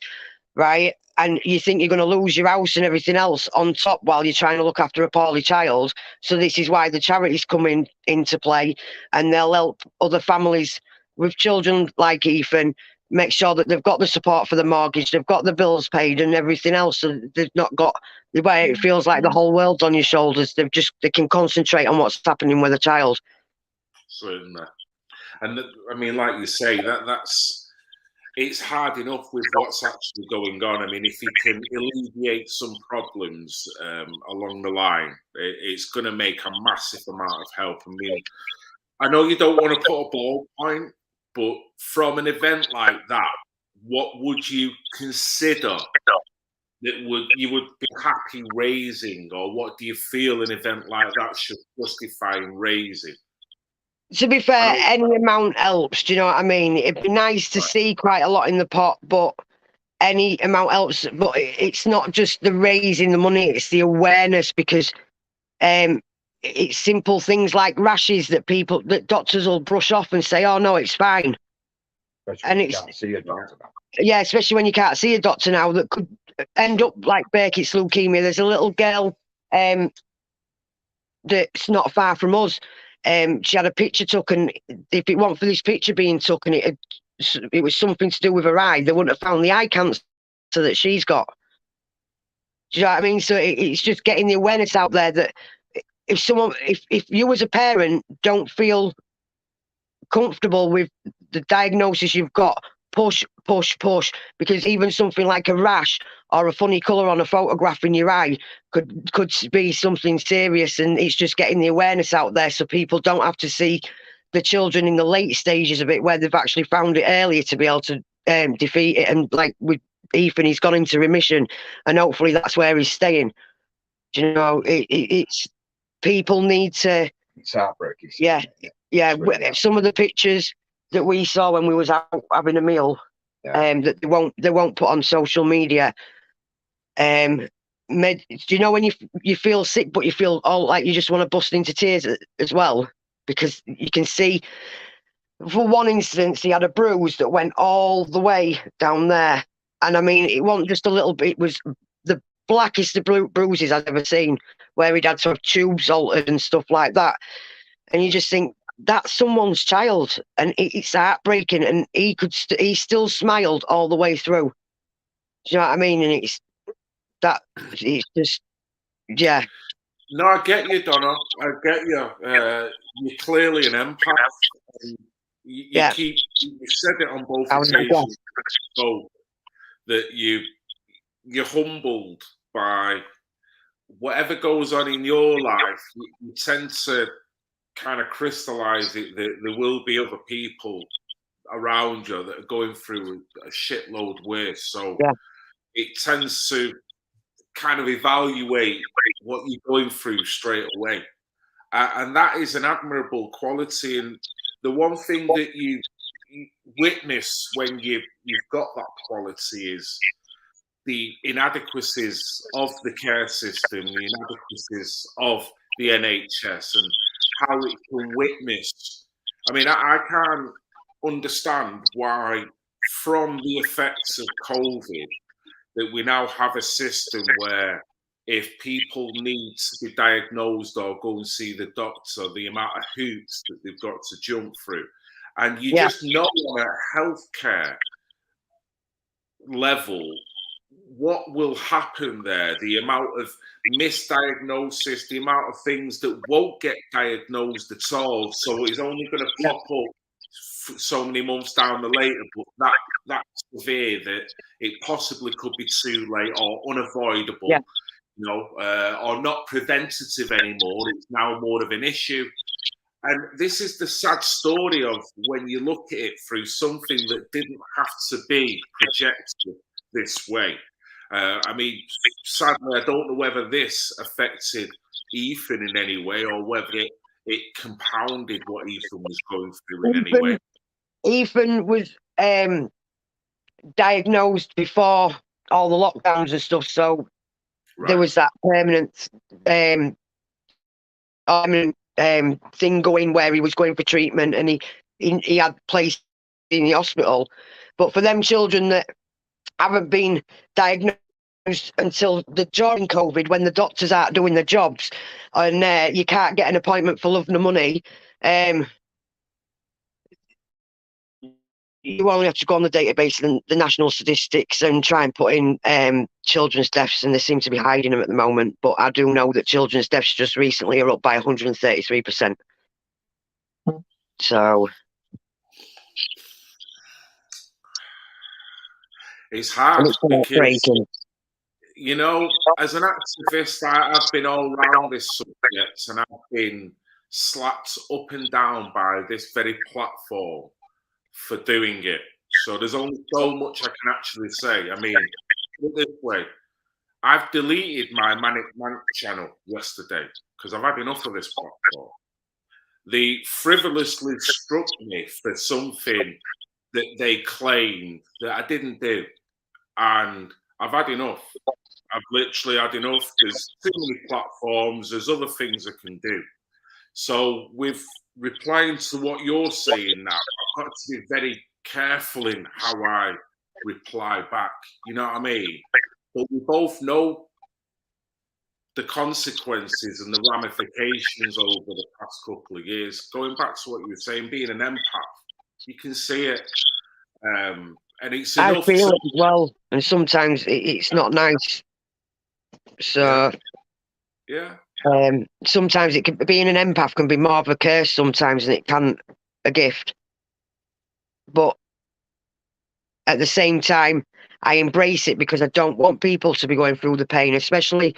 right? And you think you're going to lose your house and everything else on top while you're trying to look after a poorly child. So this is why the charities come into play, and they'll help other families with children like Ethan make sure that they've got the support for the mortgage, they've got the bills paid and everything else. So they've not got the way it feels like the whole world's on your shoulders. They can concentrate on what's happening with a child. Certainly. And I mean, like you say, it's hard enough with what's actually going on. I mean, if you can alleviate some problems along the line, it's going to make a massive amount of help. I mean, I know you don't want to put a ballpoint, but from an event like that, what would you consider that you would be happy raising, or what do you feel an event like that should justify in raising? To be fair, any amount helps. Do you know what I mean? It'd be nice to see quite a lot in the pot, but any amount helps. But it's not just the raising the money; it's the awareness, because it's simple things like rashes that doctors will brush off and say, "Oh no, it's fine." And it's yeah, especially when you can't see a doctor now, that could end up like Burkitt's leukemia. There's a little girl that's not far from us. She had a picture took, and if it weren't for this picture being took, and it was something to do with her eye, they wouldn't have found the eye cancer that she's got. Do you know what I mean? So it's just getting the awareness out there that if you as a parent don't feel comfortable with the diagnosis you've got, push, because even something like a rash or a funny colour on a photograph in your eye could be something serious. And it's just getting the awareness out there so people don't have to see the children in the late stages of it, where they've actually found it earlier, to be able to defeat it. And like with Ethan, he's gone into remission, and hopefully that's where he's staying. Do you know, it's people need to. It's heartbreaking. Yeah. Some of the pictures that we saw when we was out having a meal, that they won't put on social media. Do you know when you feel sick, but you feel like you just want to bust into tears as well, because you can see. For one instance, he had a bruise that went all the way down there, and I mean, it wasn't just a little bit; it was the blackest of bruises I've ever seen, where he'd had sort of tubes altered and stuff like that. And you just think, that's someone's child, and it's heartbreaking. And he still smiled all the way through. Do you know what I mean? And it's just, yeah. No, I get you, Donna. I get you. You're clearly an empath. You said it on both occasions. So that you're humbled by whatever goes on in your life. You tend to kind of crystallize it that there will be other people around you that are going through a shitload worse. So it tends to kind of evaluate what you're going through straight away. And that is an admirable quality. And the one thing that you witness when you've got that quality is the inadequacies of the care system, the inadequacies of the NHS, and how it can witness. I mean, I can't understand why, from the effects of COVID, that we now have a system where if people need to be diagnosed or go and see the doctor, the amount of hoops that they've got to jump through. And you just know on a healthcare level what will happen there, the amount of misdiagnosis, the amount of things that won't get diagnosed at all. So it's only going to pop up so many months down the later, but that's severe that it possibly could be too late or unavoidable, you know, or not preventative anymore. It's now more of an issue. And this is the sad story of when you look at it through something that didn't have to be projected this way. I mean, sadly, I don't know whether this affected Ethan in any way or whether it compounded what Ethan was going through in any way. Ethan was diagnosed before all the lockdowns and stuff, so there was that permanent thing going where he was going for treatment, and he had placed in the hospital. But for them children that haven't been diagnosed until during COVID, when the doctors aren't doing their jobs, and you can't get an appointment for love nor money, you only have to go on the database and the national statistics and try and put in children's deaths, and they seem to be hiding them at the moment. But I do know that children's deaths just recently are up by 133%. So it's hard because, you know, as an activist, I've been all around this subject, and I've been slapped up and down by this very platform for doing it. So there's only so much I can actually say. I mean, put it this way, I've deleted my Manic Mank channel yesterday because I've had enough of this platform. They frivolously struck me for something that they claimed that I didn't do. And I've had enough. I've literally had enough. There's too many platforms. There's other things I can do. So with replying to what you're saying now, I've got to be very careful in how I reply back. You know what I mean? But we both know the consequences and the ramifications over the past couple of years. Going back to what you were saying, being an empath, you can see it. And it's enough. I feel it as well. And sometimes it's not nice. So... yeah. Sometimes being an empath can be more of a curse sometimes than it can a gift. But at the same time, I embrace it because I don't want people to be going through the pain, especially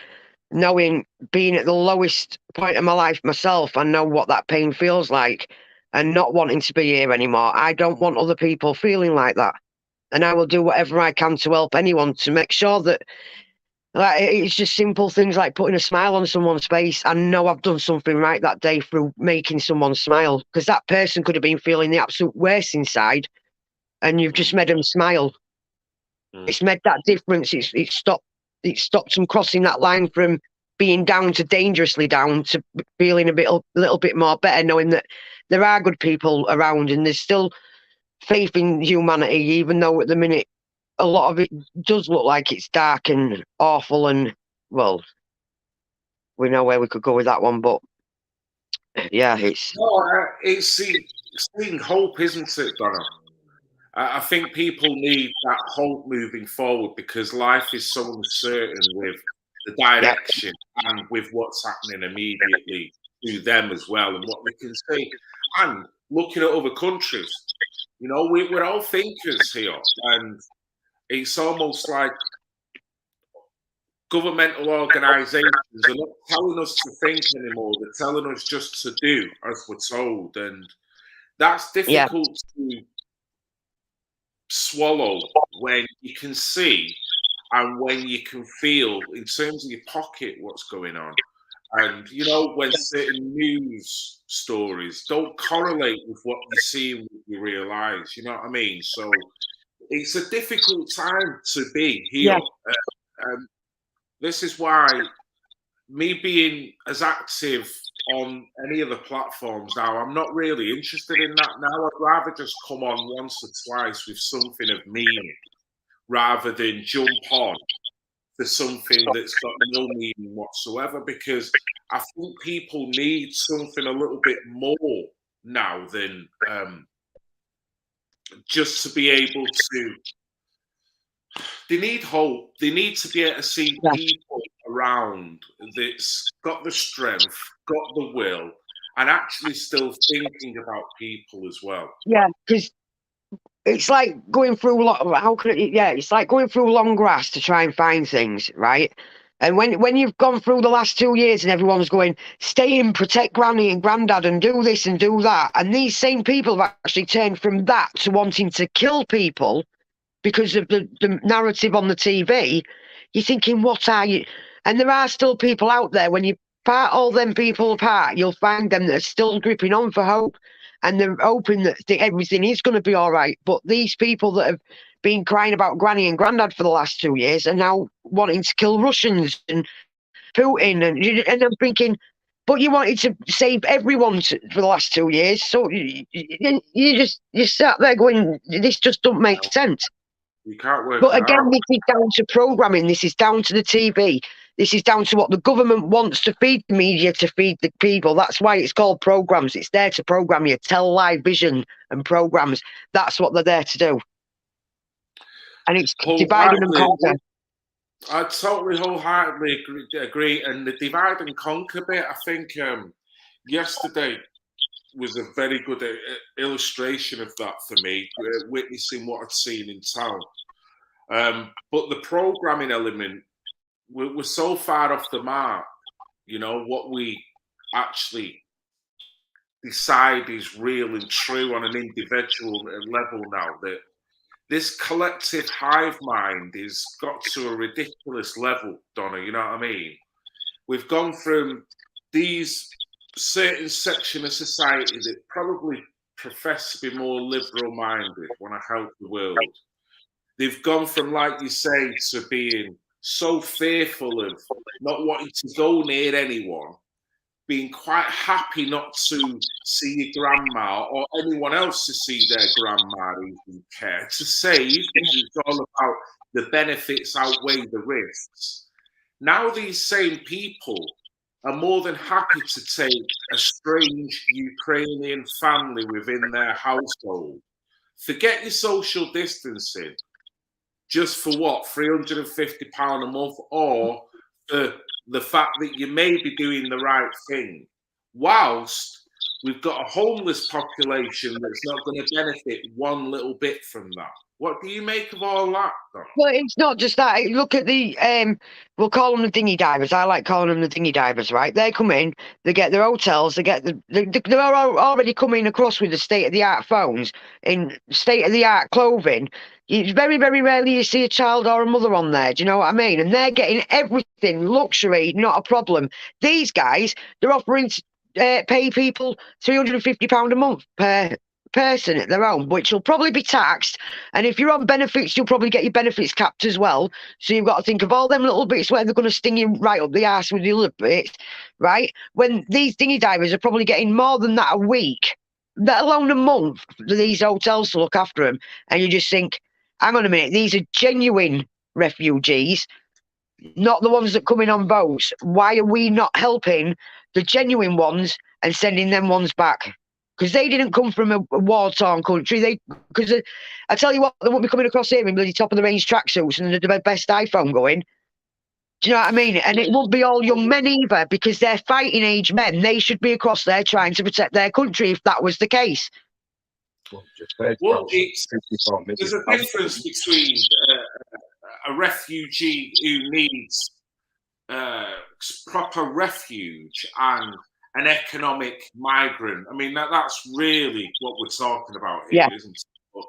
knowing being at the lowest point of my life myself. I know what that pain feels like and not wanting to be here anymore. I don't want other people feeling like that. And I will do whatever I can to help anyone to make sure that it's just simple things like putting a smile on someone's face. I know I've done something right that day through making someone smile, because that person could have been feeling the absolute worst inside, and you've just made them smile. It's made that difference. It stopped them crossing that line from being down to dangerously down to feeling a little bit more better, knowing that there are good people around and there's still faith in humanity, even though at the minute a lot of it does look like it's dark and awful, and well, we know where we could go with that one, but yeah, it's seeing hope, isn't it, Donna? I think people need that hope moving forward because life is so uncertain with the direction and with what's happening immediately to them as well, and what we can see. And looking at other countries, you know, we're all thinkers here, and it's almost like governmental organisations are not telling us to think anymore. They're telling us just to do as we're told. And that's difficult to swallow when you can see and when you can feel in terms of your pocket what's going on. And, you know, when certain news stories don't correlate with what you see and what you realise, you know what I mean? So it's a difficult time to be here. This is why me being as active on any of the platforms now, I'm not really interested in that now. I'd rather just come on once or twice with something of meaning rather than jump on to something that's got no meaning whatsoever, because I think people need something a little bit more now than just to be able to. They need hope. They need to be able to see people around that's got the strength, got the will, and actually still thinking about people as well. Yeah, because it's like going through it's like going through long grass to try and find things, right? And when you've gone through the last 2 years and everyone's going, stay in, protect Granny and Grandad and do this and do that, and these same people have actually turned from that to wanting to kill people because of the narrative on the TV, you're thinking, what are you? And there are still people out there, when you part all them people apart, you'll find them that are still gripping on for hope, and they're hoping that everything is going to be all right. But these people that have been crying about Granny and Grandad for the last 2 years are now wanting to kill Russians and Putin, and I'm thinking, but you wanted to save everyone for the last 2 years, so you sat there going, this just don't make sense. You can't work. But again, this is down to programming. This is down to the TV. This is down to what the government wants to feed the media to feed the people. That's why it's called programs. It's there to program you, tell live vision and programs. That's what they're there to do. And it's divided and conquer. I totally wholeheartedly agree. And the divide and conquer bit, I think yesterday was a very good illustration of that for me, witnessing what I'd seen in town. But the programming element, we're so far off the mark. You know, what we actually decide is real and true on an individual level now, that this collective hive mind has got to a ridiculous level, Donna, you know what I mean? We've gone from these certain section of society that probably profess to be more liberal-minded, want to help the world. They've gone from, like you say, to being so fearful of not wanting to go near anyone, being quite happy not to see your grandma or anyone else to see their grandma even care, to save, because it's all about the benefits outweigh the risks. Now these same people are more than happy to take a strange Ukrainian family within their household. Forget your social distancing, just for what, £350 a month, or for the fact that you may be doing the right thing, whilst we've got a homeless population that's not going to benefit one little bit from that. What do you make of all that, Don? Well, it's not just that. Look at the, we'll call them the dinghy divers. I like calling them the dinghy divers, right? They come in, they get their hotels, they're already coming across with the state-of-the-art phones, in state-of-the-art clothing. It's very, very rarely you see a child or a mother on there. Do you know what I mean? And they're getting everything, luxury, not a problem. These guys, they're offering to pay people £350 a month per person at their own, which will probably be taxed. And if you're on benefits, you'll probably get your benefits capped as well. So you've got to think of all them little bits where they're going to sting you right up the arse with the other bits, right? When these dinghy divers are probably getting more than that a week, let alone a month, for these hotels to look after them. And you just think, hang on a minute, these are genuine refugees, not the ones that come in on boats. Why are we not helping the genuine ones and sending them ones back? Because they didn't come from a war-torn country. Because I tell you what, they won't be coming across here in bloody top-of-the-range tracksuits and the best iPhone going. Do you know what I mean? And it won't be all young men either, because they're fighting-age men. They should be across there trying to protect their country if that was the case. Well, there's a difference between a refugee who needs proper refuge and an economic migrant. I mean, that's really what we're talking about here, yeah, isn't it? But,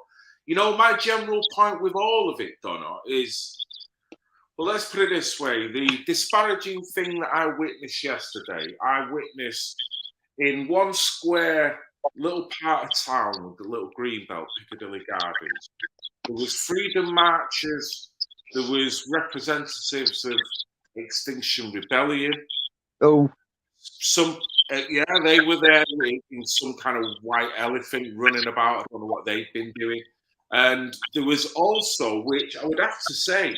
you know, my general point with all of it, Donna, is, well, let's put it this way. The disparaging thing that I witnessed yesterday, I witnessed in one square little part of town, the little greenbelt, Piccadilly Gardens. There was freedom marchers, there was representatives of Extinction Rebellion. Oh. Yeah, they were there in some kind of white elephant running about. I don't know what they've been doing. And there was also, which I would have to say,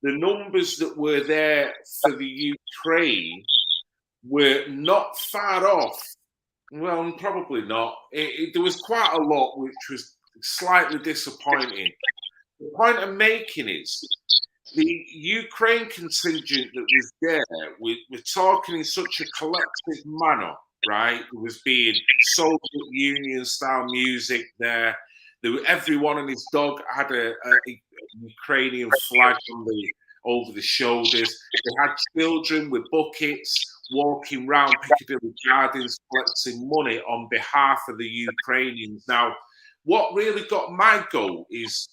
the numbers that were there for the Ukraine were not far off. Well, probably not. There was quite a lot, which was slightly disappointing. The point I'm making is, the Ukraine contingent that was there, we're talking in such a collective manner, right? There was being Soviet Union style music there. Everyone and his dog had a Ukrainian flag over the shoulders. They had children with buckets walking round Piccadilly Gardens collecting money on behalf of the Ukrainians. Now, what really got my goat is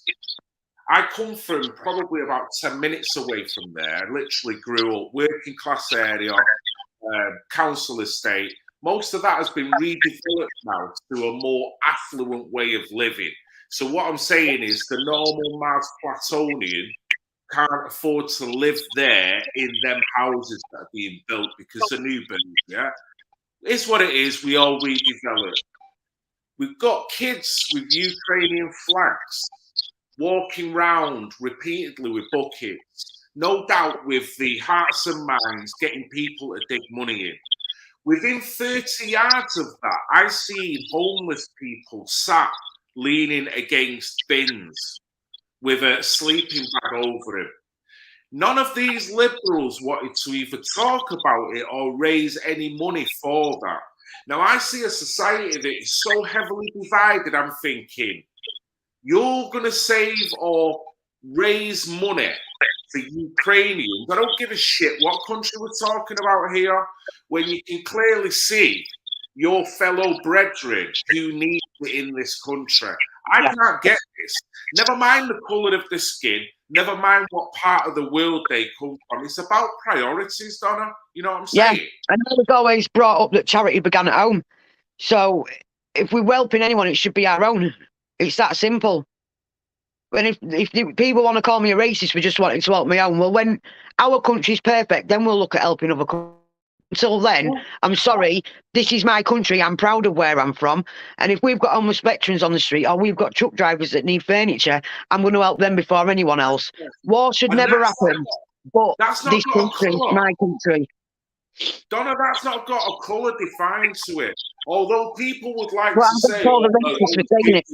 I come from probably about 10 minutes away from there. I literally grew up working class area, council estate. Most of that has been redeveloped now to a more affluent way of living. So what I'm saying is the normal Mars Platonian can't afford to live there in them houses that are being built because the new builds, yeah? It's what it is. We all redevelop. We've got kids with Ukrainian flags walking round repeatedly with buckets, no doubt with the hearts and minds getting people to dig money in. Within 30 yards of that, I see homeless people sat leaning against bins with a sleeping bag over him. None of these liberals wanted to either talk about it or raise any money for that. Now, I see a society that is so heavily divided, I'm thinking, you're going to save or raise money for Ukrainians. I don't give a shit what country we're talking about here, when you can clearly see your fellow brethren who need it in this country. I can't get this. Never mind the colour of the skin, never mind what part of the world they come from. It's about priorities, Donna. You know what I'm saying? Yeah, and I was always brought up that charity began at home. So if we're helping anyone, it should be our own. It's that simple. And if people want to call me a racist for just wanting to help my own, well, when our country's perfect, then we'll look at helping other countries. Until then, I'm sorry, this is my country. I'm proud of where I'm from. And if we've got homeless veterans on the street or we've got truck drivers that need furniture, I'm going to help them before anyone else. War should never happen. But this country is my country. Donna, that's not got a colour defined to it. Although people would like to say... I've been called a racist for saying it.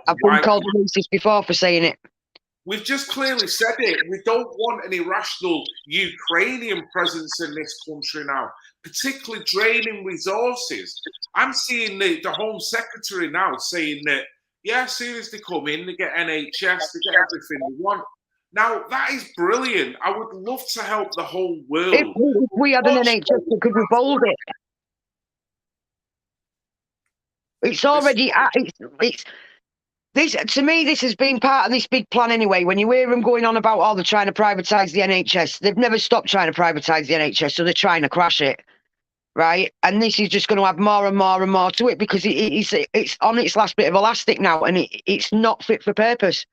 I've been called a racist before for saying it. We've just clearly said it. We don't want an irrational Ukrainian presence in this country now, particularly draining resources. I'm seeing the Home Secretary now saying that, yeah, as soon as they come in, they get NHS, they get everything they want. Now, that is brilliant. I would love to help the whole world. If we had an NHS, we could revolt it. It's already... This, to me, this has been part of this big plan anyway. When you hear them going on about, oh, they're trying to privatise the NHS, they've never stopped trying to privatise the NHS, so they're trying to crash it, right? And this is just going to have more and more and more to it because it's on its last bit of elastic now, and it's not fit for purpose.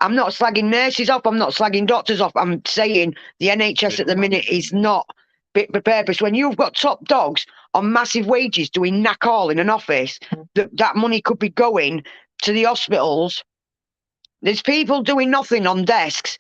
I'm not slagging nurses off. I'm not slagging doctors off. I'm saying the NHS at the minute is not fit for purpose. When you've got top dogs on massive wages doing knack all in an office, that money could be going to the hospitals. There's people doing nothing on desks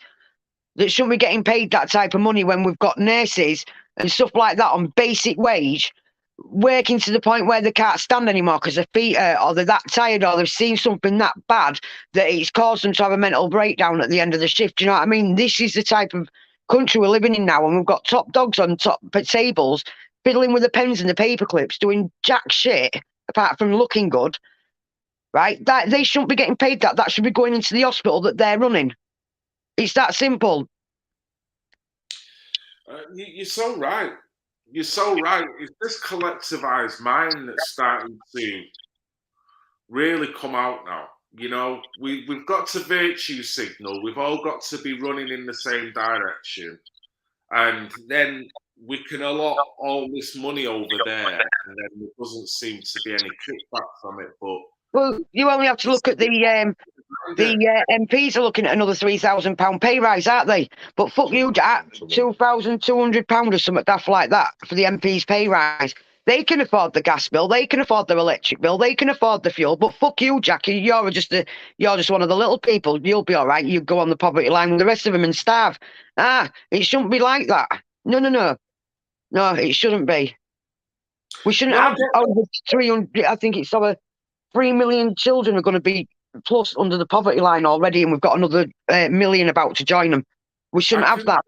that shouldn't be getting paid that type of money when we've got nurses and stuff like that on basic wage working to the point where they can't stand anymore because their feet hurt or they're that tired or they've seen something that bad that it's caused them to have a mental breakdown at the end of the shift. Do you know what I mean? This is the type of country we're living in now, and we've got top dogs on top tables fiddling with the pens and the paper clips doing jack shit apart from looking good. Right, that they shouldn't be getting paid that. That should be going into the hospital that they're running. It's that simple. You're so right. You're so right. It's this collectivized mind that's starting to really come out now. You know, we've got to virtue signal. We've all got to be running in the same direction, and then we can allot all this money over there, and then there doesn't seem to be any kickback from it, but. Well, you only have to look at the MPs are looking at another £3,000 pay rise, aren't they? But fuck you, Jack, £2,200 or something daft like that for the MPs pay rise. They can afford the gas bill, they can afford their electric bill, they can afford the fuel. But fuck you, Jack, you're just one of the little people. You'll be all right. You go on the poverty line with the rest of them and starve. It shouldn't be like that. No, it shouldn't be. We shouldn't have over 300. I think it's over 3 million children are going to be plus under the poverty line already, and we've got another million about to join them. We shouldn't have that.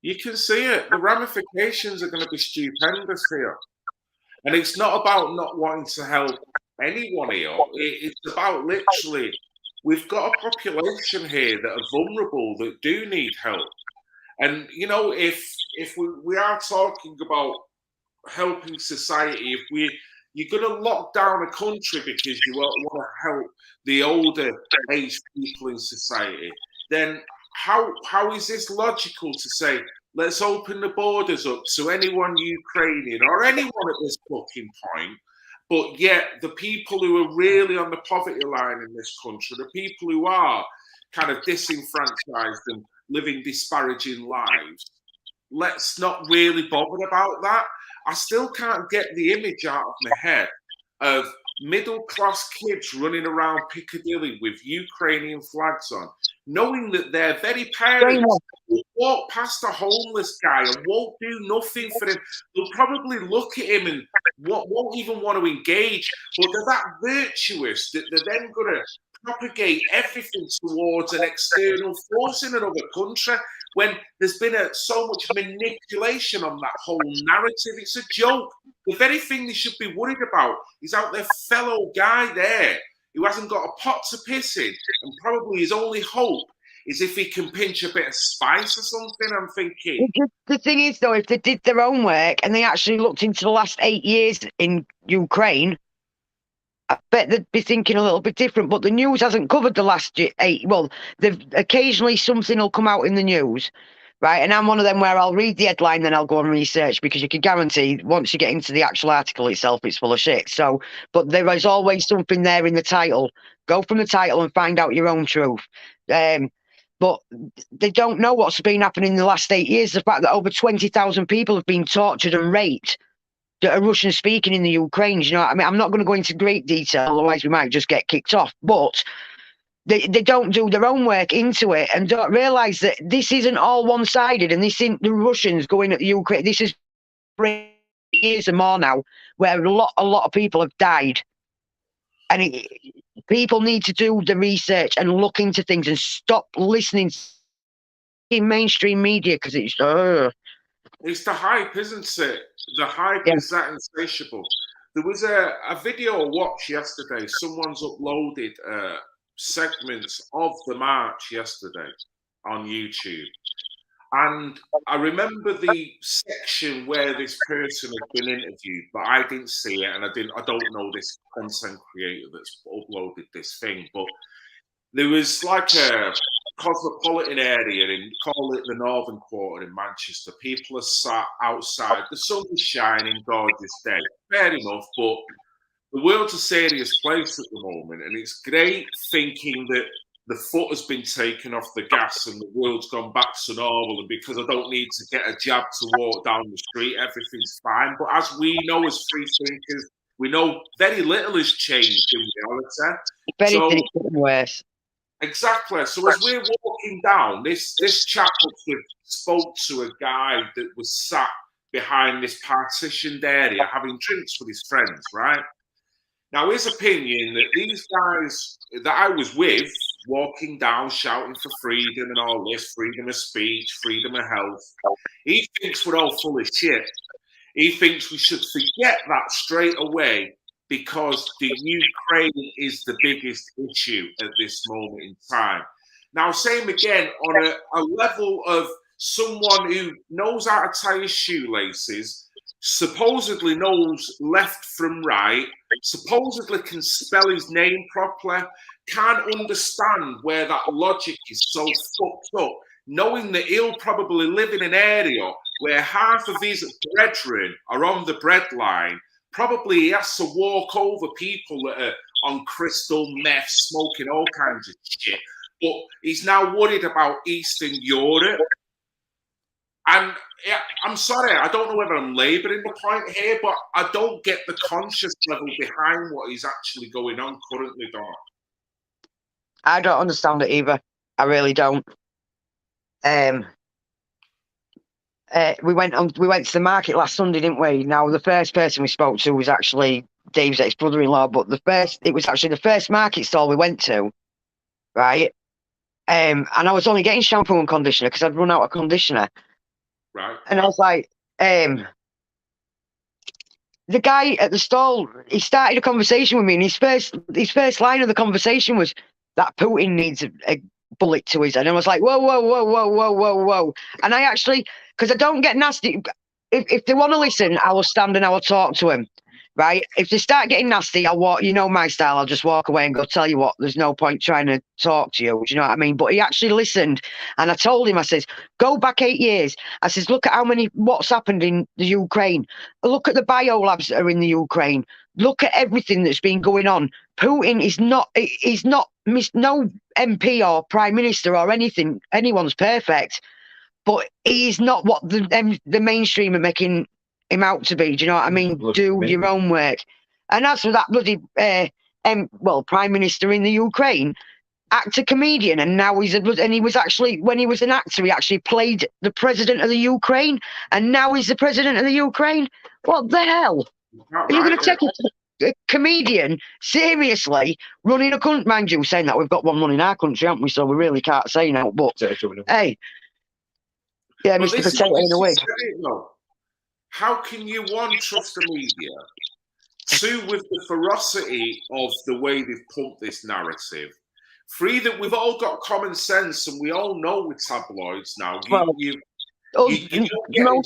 You can see it. The ramifications are going to be stupendous here. And it's not about not wanting to help anyone here. It's about literally, we've got a population here that are vulnerable, that do need help. And you know, if we are talking about helping society, if you're going to lock down a country because you want to help the older aged people in society, then how is this logical to say let's open the borders up to anyone Ukrainian or anyone at this fucking point? But yet the people who are really on the poverty line in this country, the people who are kind of disenfranchised and living disparaging lives, let's not really bother about that. I still can't get the image out of my head of middle-class kids running around Piccadilly with Ukrainian flags on, knowing that their very parents will walk past a homeless guy and won't do nothing for him. They'll probably look at him and won't even want to engage, but they're that virtuous that they're then going to propagate everything towards an external force in another country when there's been so much manipulation on that whole narrative. It's a joke. The very thing they should be worried about is out their fellow guy there who hasn't got a pot to piss in, and probably his only hope is if he can pinch a bit of spice or something. I'm thinking. The thing is, though, if they did their own work and they actually looked into the last 8 years in Ukraine, I bet they'd be thinking a little bit different. But the news hasn't covered the last 8. Well, occasionally something will come out in the news, right? And I'm one of them where I'll read the headline, then I'll go and research, because you can guarantee once you get into the actual article itself, it's full of shit. So, but there is always something there in the title. Go from the title and find out your own truth. But they don't know what's been happening in the last 8 years. The fact that over 20,000 people have been tortured and raped that are Russian speaking in the Ukraine. You know, I mean, I'm not going to go into great detail, otherwise we might just get kicked off. But they don't do their own work into it and don't realise that this isn't all one-sided, and this isn't the Russians going at the Ukraine. This is 3 years and more now, where a lot of people have died. And people need to do the research and look into things and stop listening in mainstream media, because it's the hype, isn't it? The hype is that insatiable. There was a video I watched yesterday. Someone's uploaded segments of the march yesterday on YouTube. And I remember the section where this person had been interviewed, but I didn't see it, and I don't know this content creator that's uploaded this thing, but there was like a cosmopolitan area, and call it the Northern Quarter in Manchester. People are sat outside, the sun is shining, gorgeous day. Fair enough, but the world's a serious place at the moment, and it's great thinking that the foot has been taken off the gas and the world's gone back to normal, and because I don't need to get a jab to walk down the street, everything's fine. But as we know as free thinkers, we know very little has changed in reality. If anything, it's getting worse. Exactly. So as we're walking down, this chap spoke to a guy that was sat behind this partitioned area having drinks with his friends, right? Now, his opinion that these guys that I was with, walking down, shouting for freedom and all this, freedom of speech, freedom of health, he thinks we're all full of shit. He thinks we should forget that straight away because the Ukraine is the biggest issue at this moment in time. Now, same again on a level of someone who knows how to tie his shoelaces, supposedly knows left from right, supposedly can spell his name properly, can't understand where that logic is so fucked up, knowing that he'll probably live in an area where half of his brethren are on the breadline. Probably he has to walk over people that are on crystal meth, smoking all kinds of shit. But he's now worried about Eastern Europe. And I'm sorry, I don't know whether I'm labouring the point here, but I don't get the conscious level behind what is actually going on currently, Donna. I don't understand it either. I really don't. We went to the market last Sunday, didn't we? Now, the first person we spoke to was actually Dave's ex-brother-in-law, but it was actually the first market stall we went to, right? And I was only getting shampoo and conditioner because I'd run out of conditioner. Right. And I was like, the guy at the stall, he started a conversation with me, and his first line of the conversation was that Putin needs bullet to his head. And I was like, whoa, whoa, whoa, whoa, whoa, whoa, whoa. And I actually, because I don't get nasty. If they want to listen, I will stand and I will talk to him. Right? If they start getting nasty, I'll walk. You know my style. I'll just walk away and go, tell you what, there's no point trying to talk to you. Do you know what I mean? But he actually listened. And I told him, I says, go back 8 years. I says, look at what's happened in the Ukraine. Look at the biolabs that are in the Ukraine. Look at everything that's been going on. Putin is not no MP or prime minister or anything. Anyone's perfect. But he's not what the mainstream are making him out to be. Do you know what I mean? Do your own work. And as for that bloody prime minister in the Ukraine, actor, comedian, and now he was actually, when he was an actor, he actually played the president of the Ukraine, and now he's the president of the Ukraine. What the hell? Are you going to take a comedian seriously running a country? Mind you, saying that we've got one running our country, haven't we? So we really can't say now. But hey. Yeah, but Mr. Potato in a wig. How can you, one, trust the media? Two, with the ferocity of the way they've pumped this narrative. Three, that we've all got common sense and we all know with tabloids now. Most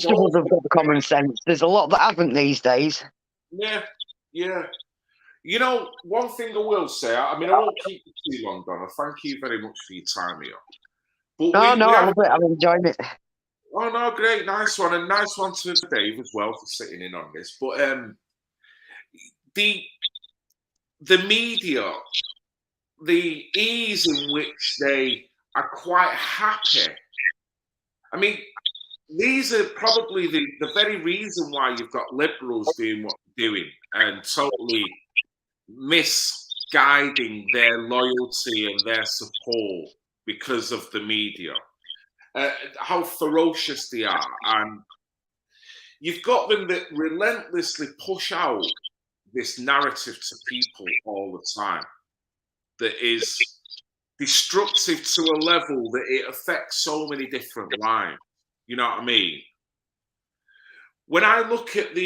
of us have got common sense. There's a lot that haven't these days. Yeah. You know, one thing I will say, I mean, I won't keep you too long, Donna. Thank you very much for your time here. But I love it. I'm enjoying it. Oh no, great, nice one, and nice one to Dave as well for sitting in on this. But the media, the ease in which they are quite happy. I mean, these are probably the very reason why you've got liberals doing what they're doing and totally misguiding their loyalty and their support because of the media. How ferocious they are, and you've got them that relentlessly push out this narrative to people all the time that is destructive to a level that it affects so many different lives. You know what I mean? When I look at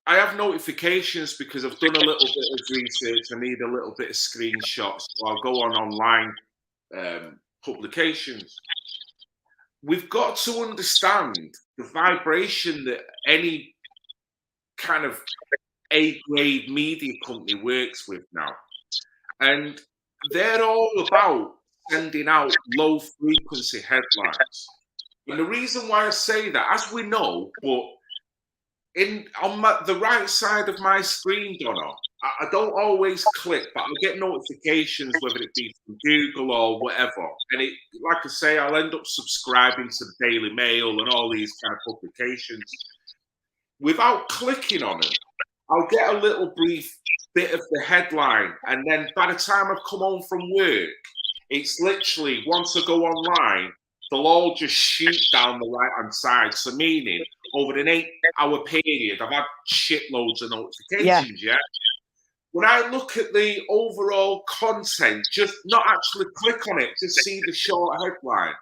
I have notifications because I've done a little bit of research. I need a little bit of screenshots, so I'll go on online publications. We've got to understand the vibration that any kind of A-grade media company works with now. And they're all about sending out low-frequency headlines. And the reason why I say that, as we know, but on the right side of my screen, Donna, I don't always click, but I'll get notifications, whether it be from Google or whatever. And it, like I say, I'll end up subscribing to the Daily Mail and all these kind of publications. Without clicking on it, I'll get a little brief bit of the headline. And then by the time I've come home from work, it's literally, once I go online, they'll all just shoot down the right-hand side. So meaning, over an 8-hour period, I've had shitloads of notifications, yeah? When I look at the overall content, just not actually click on it, just see the short headline.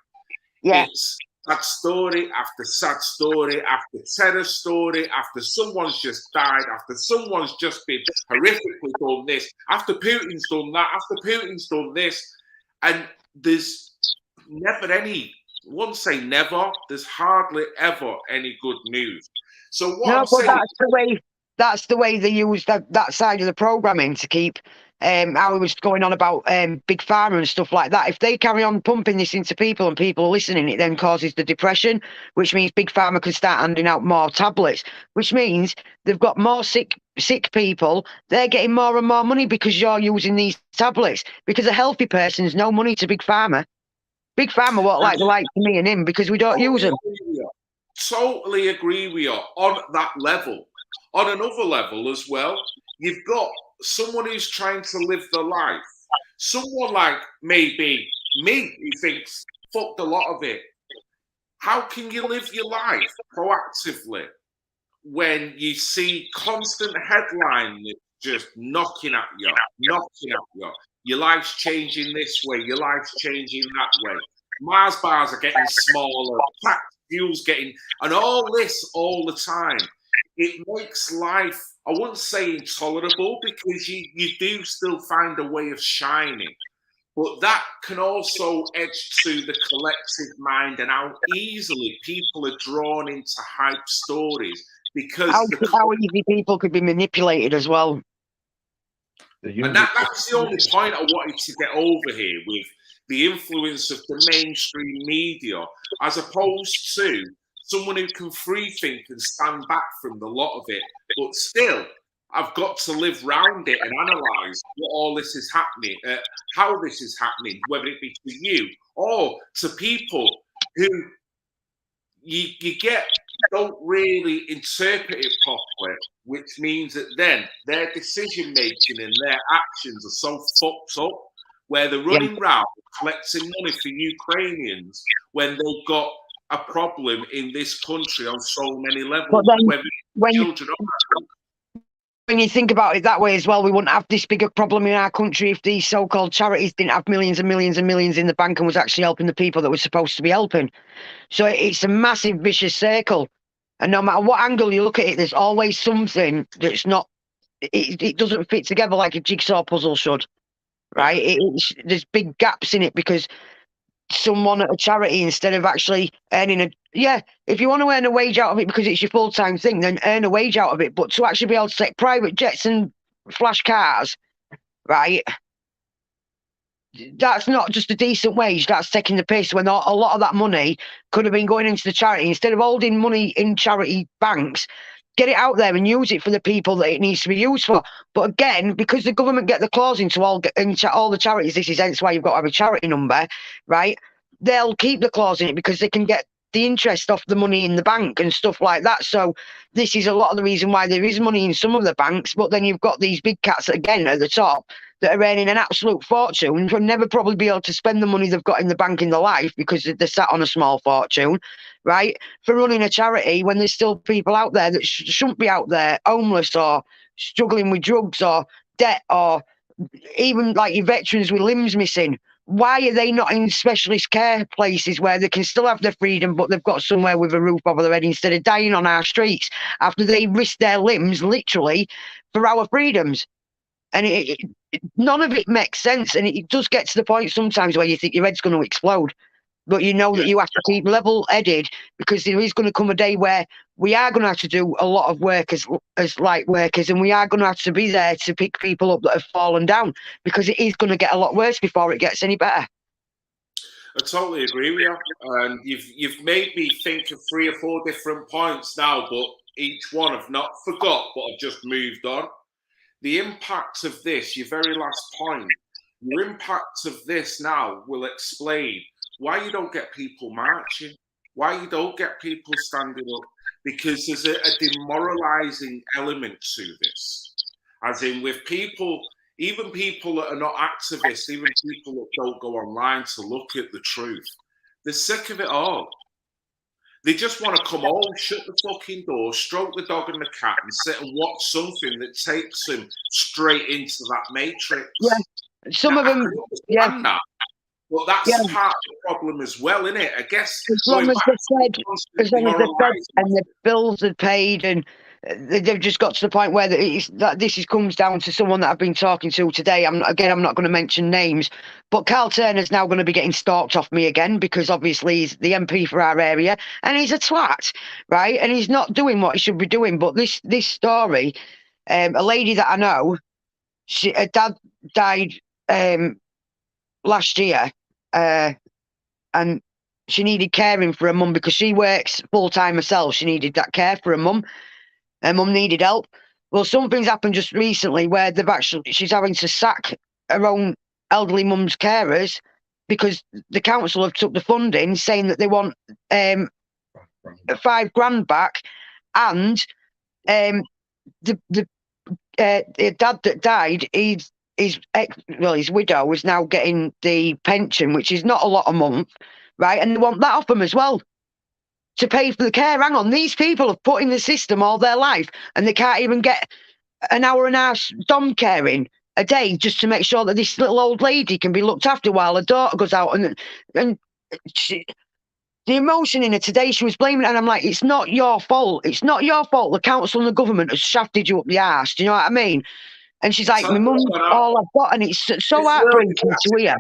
Yeah. It's sad story after sad story after terror story after someone's just died, after someone's just been horrifically done this, after Putin's done that, after Putin's done this. And there's never any, I won't say never, there's hardly ever any good news. So what I'm saying, that's the way they use that side of the programming to keep how it was going on about Big Pharma and stuff like that. If they carry on pumping this into people and people are listening, it then causes the depression, which means Big Pharma can start handing out more tablets, which means they've got more sick people. They're getting more and more money because you're using these tablets, because a healthy person's no money to Big Pharma. Big Pharma won't like the likes of me and him because we don't use them. Totally agree with you on that level. On another level as well, you've got someone who's trying to live their life. Someone like maybe me who thinks, fuck a lot of it. How can you live your life proactively when you see constant headline just knocking at you? Your life's changing this way, your life's changing that way. Mars bars are getting smaller, tax fuel's getting, and all this all the time. It makes life, I wouldn't say intolerable, because you do still find a way of shining. But that can also edge to the collective mind and how easily people are drawn into hype stories because how easy people could be manipulated as well. And that's the only point I wanted to get over here with the influence of the mainstream media, as opposed to someone who can free think and stand back from the lot of it. But still, I've got to live round it and analyse what all this is happening, how this is happening, whether it be to you or to people who you get don't really interpret it properly, which means that then their decision making and their actions are so fucked up, where they're running around collecting money for Ukrainians when they've got a problem in this country on so many levels. When you think about it that way as well, we wouldn't have this bigger problem in our country if these so-called charities didn't have millions and millions and millions in the bank and was actually helping the people that were supposed to be helping. So it's a massive vicious circle. And no matter what angle you look at it, there's always something that's not, it doesn't fit together like a jigsaw puzzle should, right? There's big gaps in it because someone at a charity, instead of actually earning if you want to earn a wage out of it because it's your full-time thing, then earn a wage out of it. But to actually be able to take private jets and flash cars, right? That's not just a decent wage, that's taking the piss when a lot of that money could have been going into the charity. Instead of holding money in charity banks, get it out there and use it for the people that it needs to be used for. But again, because the government get the clause into all the charities, this is hence why you've got to have a charity number, right? They'll keep the clause in it because they can get the interest off the money in the bank and stuff like that. So this is a lot of the reason why there is money in some of the banks, but then you've got these big cats again at the top that are earning an absolute fortune and will never probably be able to spend the money they've got in the bank in their life because they're sat on a small fortune, right? For running a charity when there's still people out there that shouldn't be out there, homeless or struggling with drugs or debt, or even like your veterans with limbs missing. Why are they not in specialist care places where they can still have their freedom, but they've got somewhere with a roof over their head instead of dying on our streets after they risk their limbs literally for our freedoms? And none of it makes sense. And it does get to the point sometimes where you think your head's going to explode. But you know that you have to keep level-headed because there is going to come a day where we are going to have to do a lot of work as light workers, and we are going to have to be there to pick people up that have fallen down because it is going to get a lot worse before it gets any better. I totally agree with you. And you've made me think of 3 or 4 different points now, but each one I've not forgot, but I've just moved on. The impact of this, your very last point, your impact of this now will explain why you don't get people marching, why you don't get people standing up, because there's a demoralizing element to this. As in with people, even people that are not activists, even people that don't go online to look at the truth, they're sick of it all. They just want to come home, shut the fucking door, stroke the dog and the cat, and sit and watch something that takes them straight into that matrix. Yeah, some of them, that, but that's part of the problem as well, isn't it? I guess as long as they're fed and the bills are paid, and they've just got to the point where this comes down to someone that I've been talking to today. I'm not going to mention names, but Carl Turner's now going to be getting stalked off me again because obviously he's the MP for our area and he's a twat, right? And he's not doing what he should be doing. But this story, a lady that I know, her dad died last year. And she needed caring for her mum because she works full-time herself. She needed that care for her mum. Her mum needed help. Well, something's happened just recently where she's having to sack her own elderly mum's carers because the council have took the funding, saying that they want $5,000 back, and the dad that died, his widow is now getting the pension, which is not a lot a month, right? And they want that off them as well to pay for the care. Hang on, these people have put in the system all their life and they can't even get an hour and a half dom caring a day just to make sure that this little old lady can be looked after while her daughter goes out. And the emotion in her today, she was blaming it, and I'm like, it's not your fault. It's not your fault. The council and the government has shafted you up the arse. Do you know what I mean? And she's like, my mum's all I've got, and it's so heartbreaking to hear.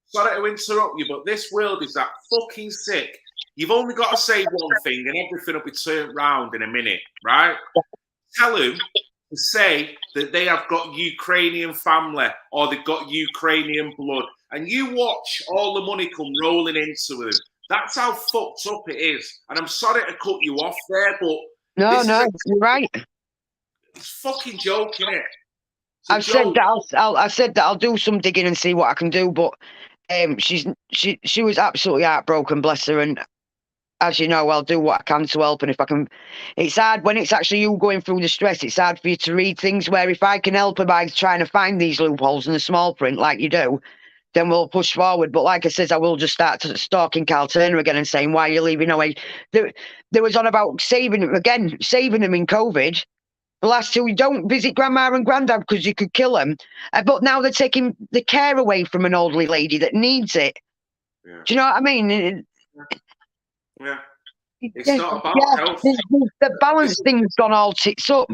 Sorry to interrupt you, but this world is that fucking sick. You've only got to say one thing and everything will be turned round in a minute, right? Tell them to say that they have got Ukrainian family or they've got Ukrainian blood, and you watch all the money come rolling into them. That's how fucked up it is. And I'm sorry to cut you off there, but no, you're right. It's fucking joke, isn't it? I said that I'll do some digging and see what I can do, but she was absolutely heartbroken, bless her, and as you know, I'll do what I can to help. And if I can, it's hard when it's actually you going through the stress. It's hard for you to read things, where if I can help her by trying to find these loopholes in the small print like you do, then we'll push forward. But like I said, I will just start stalking Carl Turner again and saying, why are you leaving away? There was on about saving them in COVID. The last two, you don't visit grandma and granddad because you could kill them. But now they're taking the care away from an elderly lady that needs it. Yeah. Do you know what I mean? Yeah. It's not about health. The balance thing's gone all tits up.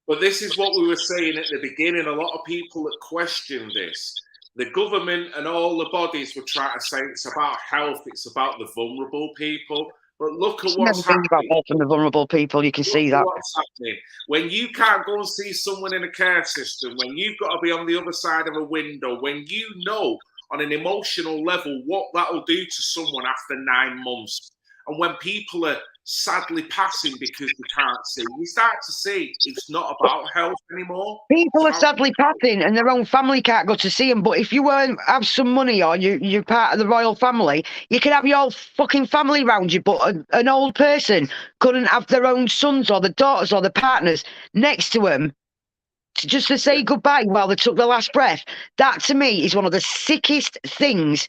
But this is what we were saying at the beginning. A lot of people that question this, the government and all the bodies were trying to say it's about health, it's about the vulnerable people. But look at what's happening. About helping the vulnerable people, you can see that. What's happening. When you can't go and see someone in a care system, when you've got to be on the other side of a window, when you know on an emotional level what that will do to someone after 9 months, and when people are sadly passing because they can't see, you start to see it's not about health anymore. People are sadly passing and their own family can't go to see them. But if you have some money or you're part of the royal family, you can have your fucking family around you. But an old person couldn't have their own sons or the daughters or the partners next to them just to say goodbye while they took their last breath. That to me is one of the sickest things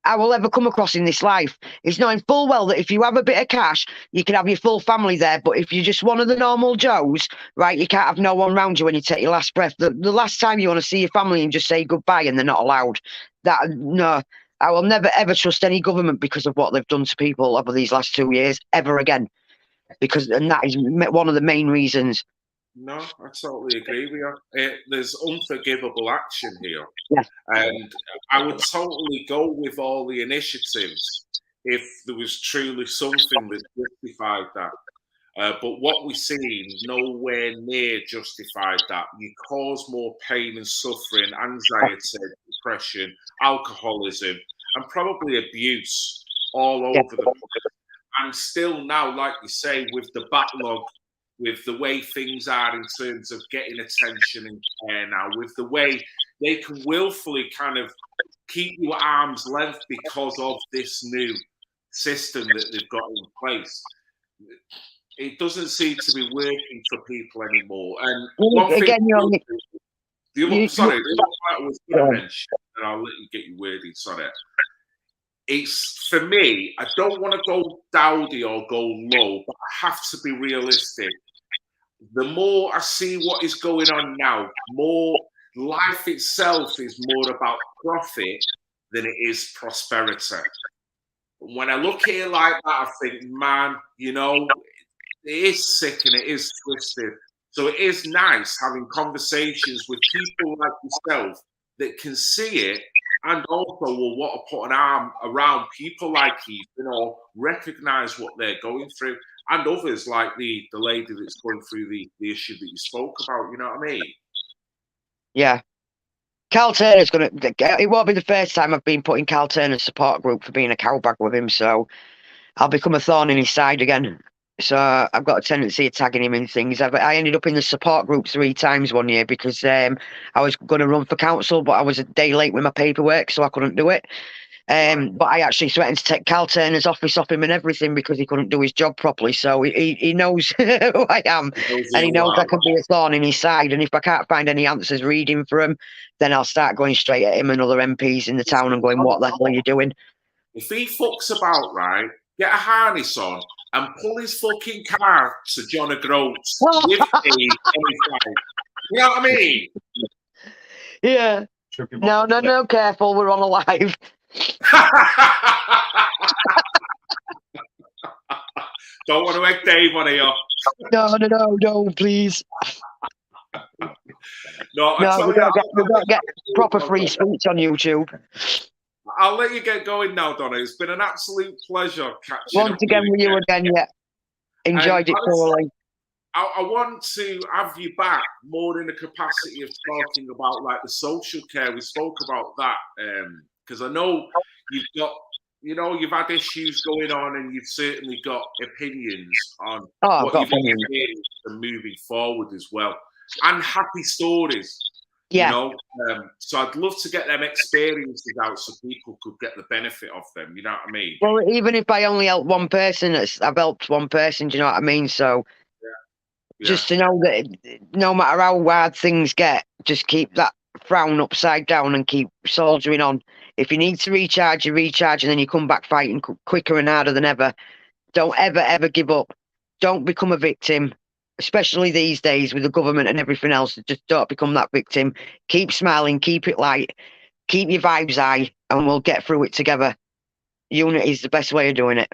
I will ever come across in this life. It's knowing full well that if you have a bit of cash, you can have your full family there. But if you're just one of the normal Joes, right, you can't have no one around you when you take your last breath. The last time you want to see your family and just say goodbye and they're not allowed. No, I will never, ever trust any government because of what they've done to people over these last 2 years, ever again. And that is one of the main reasons. No, I totally agree with you. There's unforgivable action here. Yeah. And I would totally go with all the initiatives if there was truly something that justified that. But what we've seen nowhere near justified that. You cause more pain and suffering, anxiety, depression, alcoholism, and probably abuse all over the place. And still now, like you say, with the backlog, with the way things are in terms of getting attention and care now, with the way they can willfully kind of keep you at arm's length because of this new system that they've got in place. It doesn't seem to be working for people anymore. And one thing, the other part I was going to mention, and I'll let you get your word in, sorry. It's, for me, I don't want to go dowdy or go low, but I have to be realistic. The more I see what is going on now, more life itself is more about profit than it is prosperity. When I look at it like that, I think, man, you know, it is sick and it is twisted. So it is nice having conversations with people like yourself that can see it and also will want to put an arm around people like you, recognize what they're going through, and others like the lady that's going through the issue that you spoke about. You know what I mean? Yeah. Carl Turner's it won't be the first time I've been put in Carl Turner's support group for being a cowbag with him, so I'll become a thorn in his side again. So I've got a tendency of tagging him in things. I ended up in the support group 3 times one year because I was going to run for council, but I was a day late with my paperwork, so I couldn't do it. But I actually threatened to take Carl Turner's office off him and everything because he couldn't do his job properly. So he knows who I am, and he knows I can be a thorn in his side. And if I can't find any answers reading for him, then I'll start going straight at him and other MPs in the town and going, what the hell are you doing? If he fucks about, right, get a harness on and pull his fucking car to John O'Groats with me. You know what I mean? Yeah. No, careful, we're on a live. Don't want to egg Dave on here. No, please. No, I tell we've you, got to get proper free speech on YouTube. I'll let you get going now, Donna. It's been an absolute pleasure catching up Once again with you again, yeah. Enjoyed it thoroughly. I want to have you back more in the capacity of talking about like the social care. We spoke about that because I know you've had issues going on, and you've certainly got opinions on what you've experienced and moving forward as well, and happy stories. Yeah. So I'd love to get them experiences out so people could get the benefit of them. You know what I mean? Well, even if I only help one person, I've helped one person. Do you know what I mean? So just to know that no matter how hard things get, just keep that frown upside down and keep soldiering on. If you need to recharge, you recharge, and then you come back fighting quicker and harder than ever. Don't ever give up. Don't become a victim. Especially these days with the government and everything else, just don't become that victim. Keep smiling, keep it light, keep your vibes high, and we'll get through it together. Unity is the best way of doing it.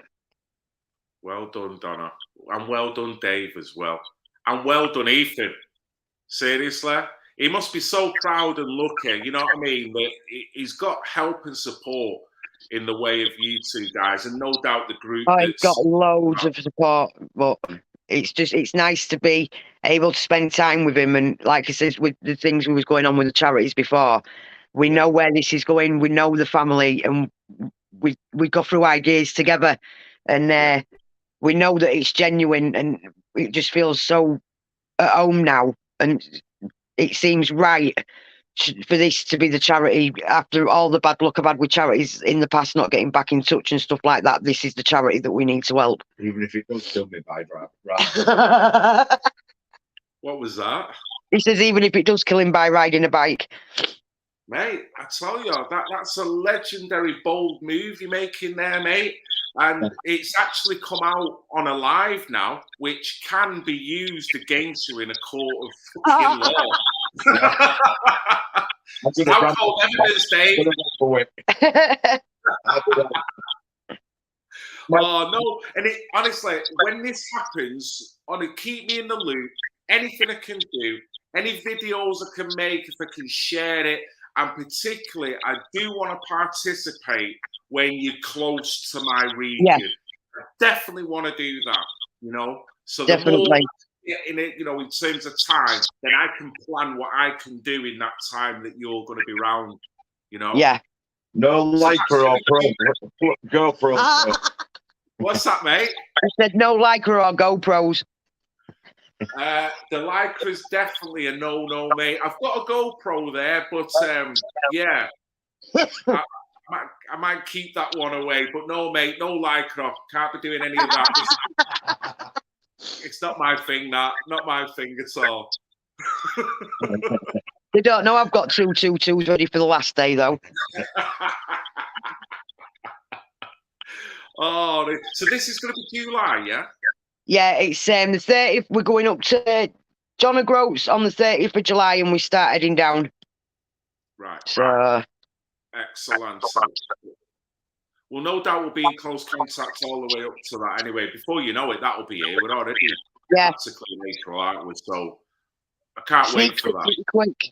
Well done, Donna. And well done, Dave, as well. And well done, Ethan. Seriously. He must be so proud and lucky, you know what I mean? That he's got help and support in the way of you two guys, and no doubt the group. I've got loads of support, but it's nice to be able to spend time with him. And like I said, with the things we was going on with the charities before, we know where this is going. We know the family, and we go through ideas together, and we know that it's genuine, and it just feels so at home now. And it seems right for this to be the charity after all the bad luck I've had with charities in the past, not getting back in touch and stuff like that. This is the charity that we need to help. Even if it does kill me by drive. What was that? He says even if it does kill him by riding a bike. Mate, I tell you, that's a legendary bold move you're making there, mate. And it's actually come out on a live now, which can be used against you in a court of fucking law. How cold evidence, Dave? Oh no! And honestly, when this happens, keep me in the loop. Anything I can do, any videos I can make, if I can share it, and particularly, I do want to participate when you're close to my region. Yeah. I definitely want to do that. So definitely. The more in it, in terms of time, then I can plan what I can do in that time that you're going to be around. Yeah. No Lycra or GoPro. What's that, mate? I said no Lycra or GoPros. The Lycra is definitely a no, mate. I've got a GoPro there, but yeah, I might keep that one away. But no, mate, no Lycra. Can't be doing any of that. It's not my thing. Not my thing at all. They don't know I've got 2 2-2s ready for the last day, though. Oh, so this is going to be July, yeah? Yeah, it's the 30th. We're going up to John O'Groats on the 30th of July, and we start heading down. Right. So, excellent. Well, no doubt we'll be in close contact all the way up to that. Anyway, before you know it, that'll be here. We're already practically April, aren't we? So I can't wait for that. Quick.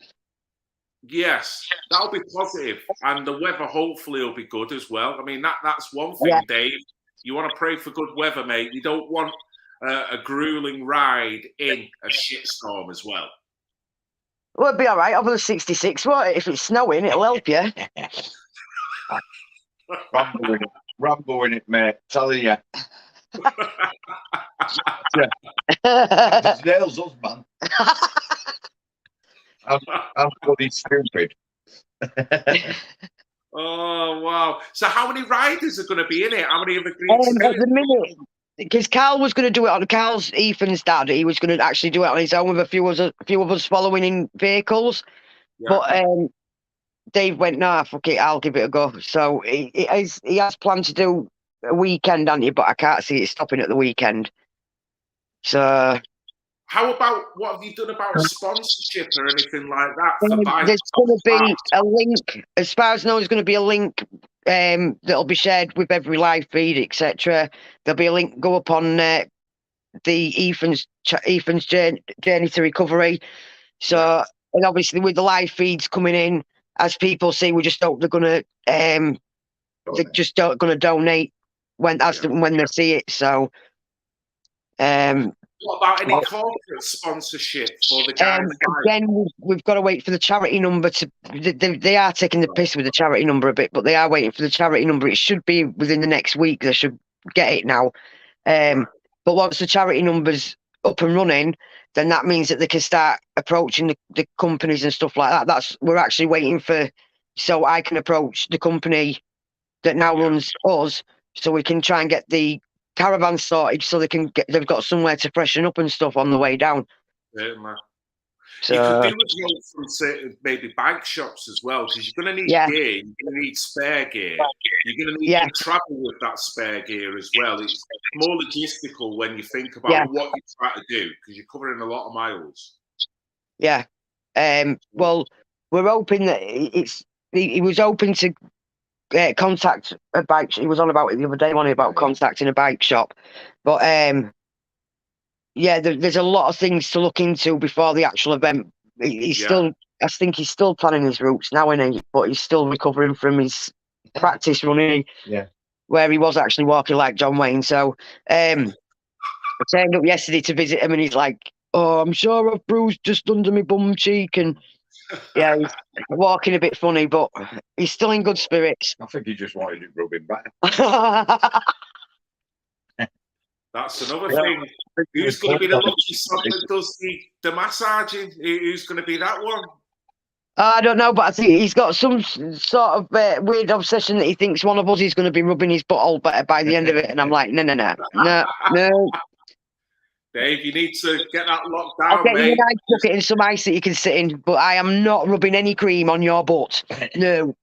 Yes, that'll be positive, and the weather hopefully will be good as well. I mean, that's one thing, Dave. You want to pray for good weather, mate. You don't want a grueling ride in a shitstorm as well. Well, it'll be all right over the 66. What if it's snowing? It'll help you. Rambo in it, mate. Telling you. Nails us, man. I'm bloody stupid. Oh wow! So how many riders are going to be in it? How many have agreed to do it? At the minute, because Carl was going to do it on Carl's Ethan's dad. He was going to actually do it on his own with a few of us following in vehicles. Yeah. But Dave went, nah, fuck it, I'll give it a go. So he has planned to do a weekend, hasn't he? But I can't see it stopping at the weekend. So. How about, what have you done about sponsorship or anything like that? There's going to be a link, as far as I know, there's going to be a link that'll be shared with every live feed, etc. There'll be a link go up on the Ethan's journey to recovery. So and obviously with the live feeds coming in, as people see, we just hope they're gonna donate when they see it. So, what about any corporate sponsorship for the guys? Again, we've got to wait for the charity number to. They are taking the piss with the charity number a bit, but they are waiting for the charity number. It should be within the next week. They should get it now. But once the charity number's up and running, then that means that they can start approaching the companies and stuff like that. We're actually waiting for, so I can approach the company that now runs us, so we can try and get the caravan sorted, so they've got somewhere to freshen up and stuff on the way down. Certainly. So, you could do with from certain maybe bike shops as well, because you're going to need gear, you're going to need spare gear, you're going to need to travel with that spare gear as well. It's more logistical when you think about what you're trying to do, because you're covering a lot of miles. Yeah. Well, we're hoping that he was hoping to contact a bike. He was on about it the other day, wasn't he, about contacting a bike shop, but there's a lot of things to look into before the actual event. I think he's still planning his routes now, isn't he? But he's still recovering from his practice running, where he was actually walking like John Wayne. So I turned up yesterday to visit him, and he's like, "Oh, I'm sure I've bruised just under my bum cheek," and he's walking a bit funny, but he's still in good spirits. I think he just wanted it rubbing back. That's another thing. Who's going to be the lucky son that does the massaging? Who's going to be that one? I don't know, but I think he's got some sort of weird obsession that he thinks one of us is going to be rubbing his butthole better by the end of it. And I'm like, no. Dave, you need to get that locked down, mate. You a bucket and some ice that you can sit in, but I am not rubbing any cream on your butt. No.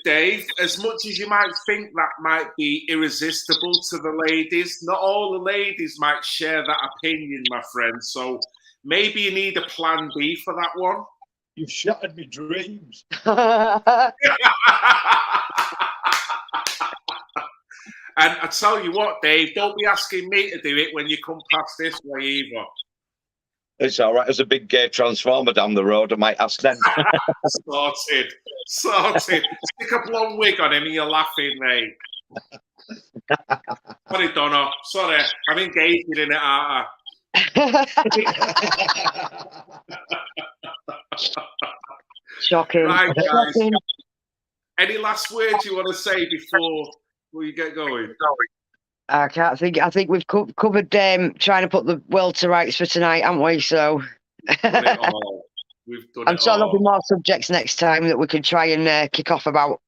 Dave, as much as you might think that might be irresistible to the ladies, not all the ladies might share that opinion, my friend. So maybe you need a plan B for that one. You've shattered my dreams. And I tell you what, Dave, don't be asking me to do it when you come past this way either. It's all right. There's a big gay transformer down the road. I might ask them. Sorted. Stick a blonde wig on him and you're laughing, mate. Sorry, Donna. Sorry. I'm engaging in it, aren't I? Shocking. Right, guys. Any last words you want to say before you get going? I can't think. I think we've covered trying to put the world to rights for tonight, haven't we? So we've done it all. I'm sure there'll be more subjects next time that we could try and kick off about.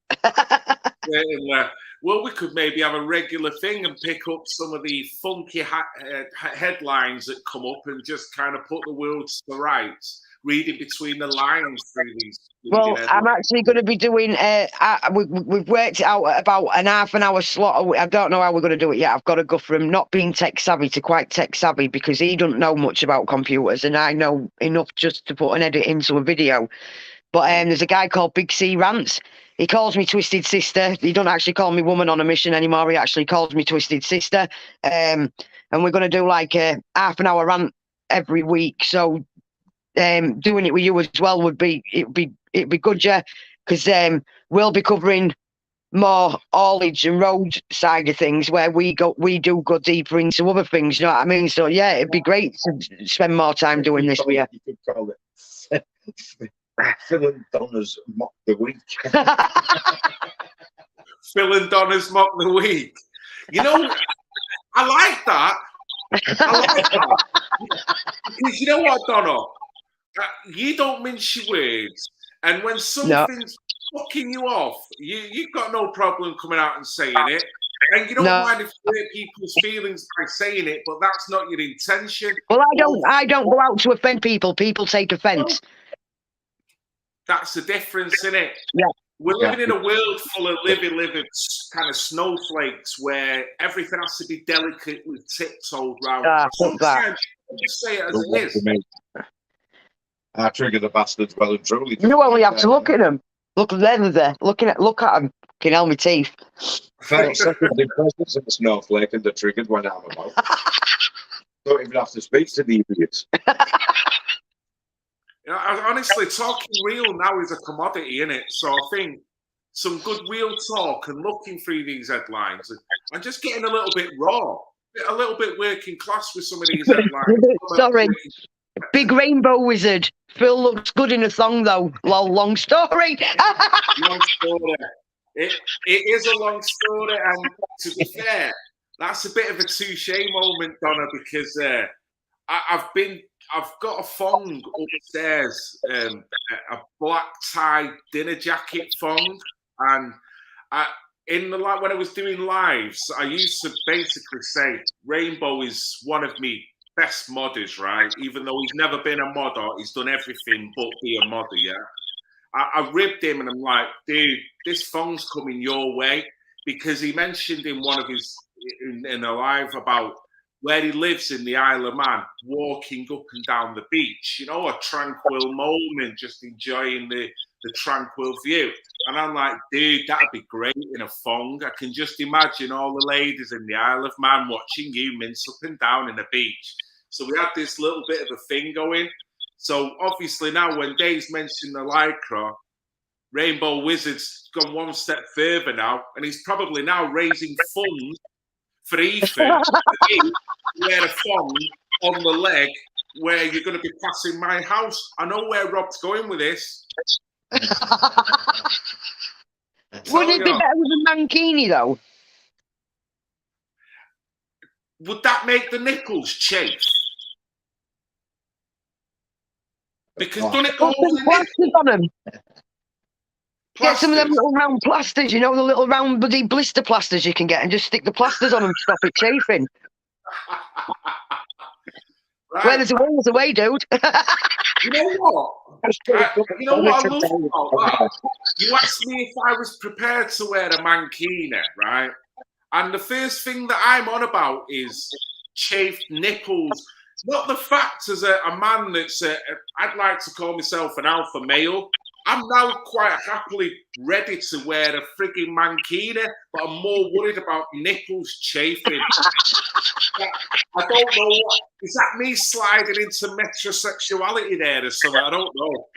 Well, we could maybe have a regular thing and pick up some of the funky headlines that come up and just kind of put the world to the rights, reading between the lines through these. Well, I'm actually going to be doing. We've worked it out at about an half an hour slot. I don't know how we're going to do it yet. I've got to go from not being tech savvy to quite tech savvy, because he doesn't know much about computers, and I know enough just to put an edit into a video. But there's a guy called Big C Rants. He calls me Twisted Sister. He don't actually call me Woman on a Mission anymore. He actually calls me Twisted Sister. And we're going to do like a half an hour rant every week. So doing it with you as well it'd be good, yeah, because we'll be covering more haulage and road side of things, where we do go deeper into other things, you know what I mean? So yeah, it'd be great to spend more time doing this with you. You could call it Phil and Donna's Mock the Week. Phil and Donna's Mock the Week. You know, I like that. Because you know what, Donna? You don't mince your words, and when something's fucking you off, you've got no problem coming out and saying it, and you don't mind if you hurt people's feelings by saying it, but that's not your intention. Well, I don't go out to offend people. People take offence. That's the difference, isn't it? Yeah. We're living in a world full of living kind of snowflakes where everything has to be delicately tiptoed round. Sometimes you just say it as it is. I trigger the bastards well and truly. You only have to look at them. Look at them there. Look at them. Can hell my teeth. 30 seconds in presence of the snowflake and they're triggered when I'm about. Don't even have to speak to the idiots. Honestly, talking real now is a commodity, isn't it? So I think some good real talk and looking through these headlines and just getting a little bit raw, a little bit working class with some of these headlines. Sorry. Big Rainbow Wizard. Phil looks good in a song, though. Long story. Long story. It is a long story, and to be fair, that's a bit of a touche moment, Donna, because I've got a thong upstairs, a black tie dinner jacket thong, and when I was doing lives, I used to basically say Rainbow is one of me best modders, right? Even though he's never been a modder, he's done everything but be a modder, yeah? I ribbed him and I'm like, dude, this thong's coming your way, because he mentioned in one of his, in a live about where he lives in the Isle of Man, walking up and down the beach, you know, a tranquil moment, just enjoying the tranquil view. And I'm like, dude, that'd be great in a thong. I can just imagine all the ladies in the Isle of Man watching you mince up and down in the beach. So we had this little bit of a thing going. So obviously now when Dave's mentioned the Lycra, Rainbow Wizard's gone one step further now, and he's probably now raising funds for Ethan to wear a thong on the leg where you're going to be passing my house. I know where Rob's going with this. Would it be better with a mankini, though? Would that make the nipples chafe? Because don't it go over the plasters on them? Get some of them little round plasters, you know, the little round bloody blister plasters you can get, and just stick the plasters on them to stop it chafing. Right. Where there's a way, dude. You know what? You know what I love about that? You asked me if I was prepared to wear a mankini, right? And the first thing that I'm on about is chafed nipples. Not the fact as a man that's, I'd like to call myself an alpha male. I'm now quite happily ready to wear a frigging mankini, but I'm more worried about nipples chafing. I don't know. Is that me sliding into metrosexuality there or something? I don't know.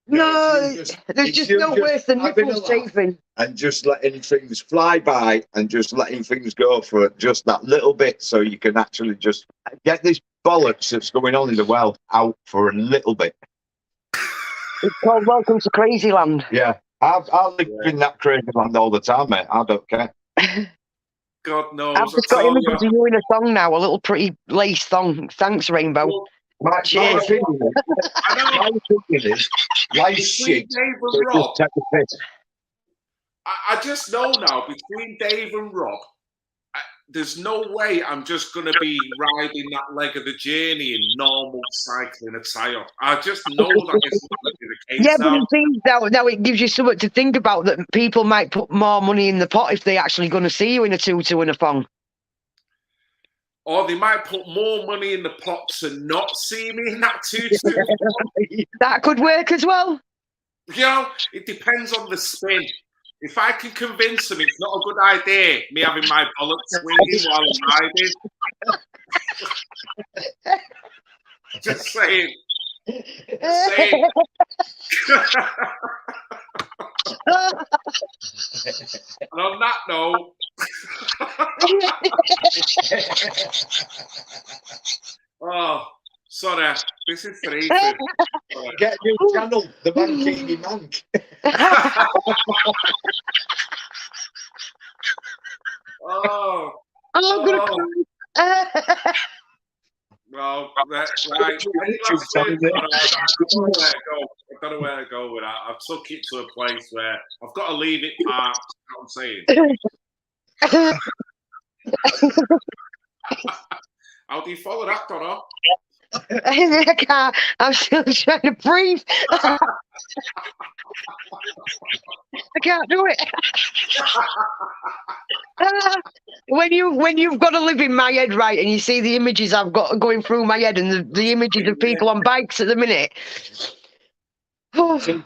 No, there's just no worse than nipples chafing. And just letting things fly by and just letting things go for just that little bit, so you can actually just get this bollocks that's going on in the world out for a little bit. It's called Welcome to Crazy Land. Yeah, I live in that crazy land all the time, mate. I don't care. God knows. I've just got images of you in a thong now, a little pretty lace thong. Thanks, Rainbow. Well, my opinion is, life's shit. I just know now, between Dave and Rob, there's no way I'm just going to be riding that leg of the journey in normal cycling attire. I just know that isn't going to be the case. Yeah, but now it gives you something to think about, that people might put more money in the pot if they're actually going to see you in a tutu and a thong. Or they might put more money in the pot to not see me in that tutu. That could work as well. You know, it depends on the spin. If I can convince them it's not a good idea, me having my bollocks swinging while I'm riding. Just saying. Just saying. And on that note, oh, sorry, this is for Ethan. Get a new channel, the Mankini Mank. Oh, I'm gonna cry. Well, right. I don't know where to go with that. I've took it to a place where I've got to leave it part. You know what I'm saying? How do you follow that, Donna? I can't. I'm still trying to breathe. I can't do it. When you've got to live in my head, right, and you see the images I've got going through my head, and the images of people on bikes at the minute. Honestly,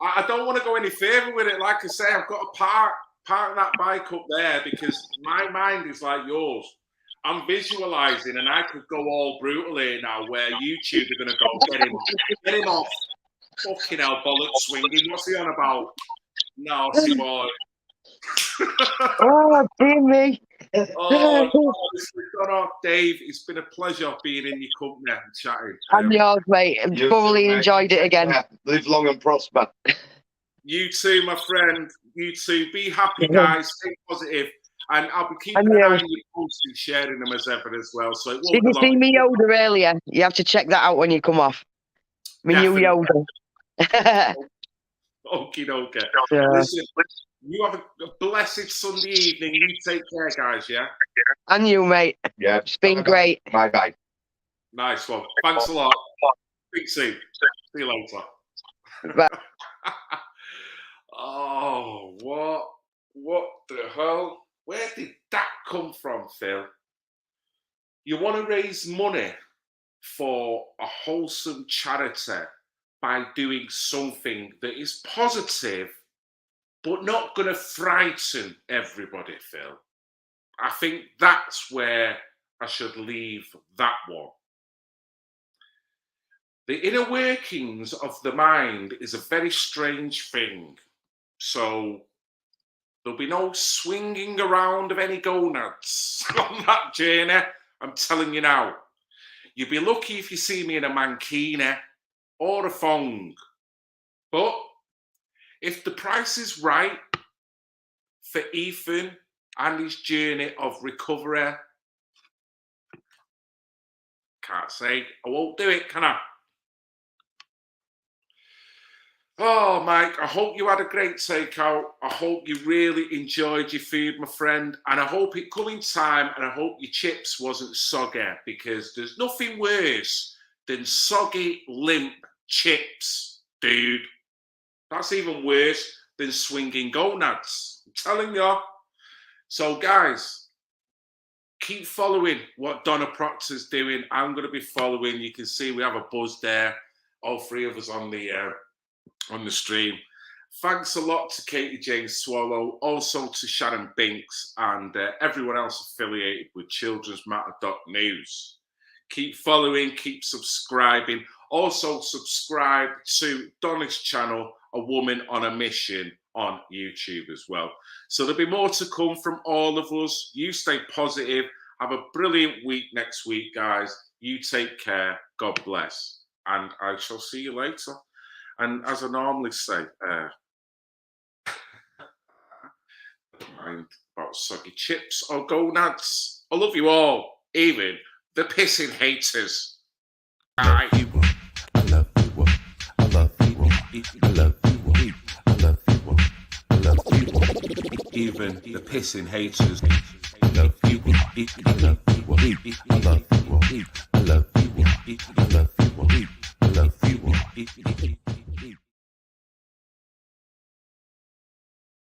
I don't want to go any further with it. Like I say, I've got to park that bike up there because my mind is like yours. I'm visualising, and I could go all brutal here now, where YouTube are going to go, get him off. Fucking hell, bollock swinging. What's he on about? Nasty boy. Oh, dear me. Oh, Donna, Dave, it's been a pleasure being in your company and chatting. And yours, mate. Thoroughly enjoyed it again. Yeah. Live long and prosper. You too, my friend. You too. Be happy, guys. Stay positive. And I'll be keeping an eye on your posts and sharing them as ever as well. So it won't Did you see me Yoda earlier? You have to check that out when you come off. Me new Yoda. Okie dokie. Listen, you have a blessed Sunday evening. You take care, guys, yeah? And you, mate. Yeah. It's been great. Bye-bye. Nice one. Thanks a lot. Speak soon. See you later. Bye. Oh, what the hell? Where did that come from, Phil? You want to raise money for a wholesome charity by doing something that is positive, but not going to frighten everybody, Phil. I think that's where I should leave that one. The inner workings of the mind is a very strange thing. So there'll be no swinging around of any gonads on that journey. I'm telling you now. You'll be lucky if you see me in a mankini or a thong. But if the price is right for Ethan and his journey of recovery, can't say I won't do it, can I? Oh, Mike, I hope you had a great takeout. I hope you really enjoyed your food, my friend. And I hope it come in time, and I hope your chips wasn't soggy, because there's nothing worse than soggy, limp chips, dude. That's even worse than swinging gonads. I'm telling you. So, guys, keep following what Donna Proctor's doing. I'm going to be following. You can see we have a buzz there. All three of us on the stream. Thanks a lot to Katie Jane Swallow, also to Sharon Binks and everyone else affiliated with childrensmatter.news. Keep following, keep subscribing. Also subscribe to Donna's channel, A Woman on a Mission, on YouTube as well. So there'll be more to come from all of us. You stay positive. Have a brilliant week next week, guys. You take care. God bless. And I shall see you later. And as I normally say, don't mind about soggy chips or gonads. I love you all, even the pissing haters. I love you. I love you. I love you. I love you. I love you. I love you. Even the pissing haters. I love you. I love you. I love you. I love you. I love you. I love you.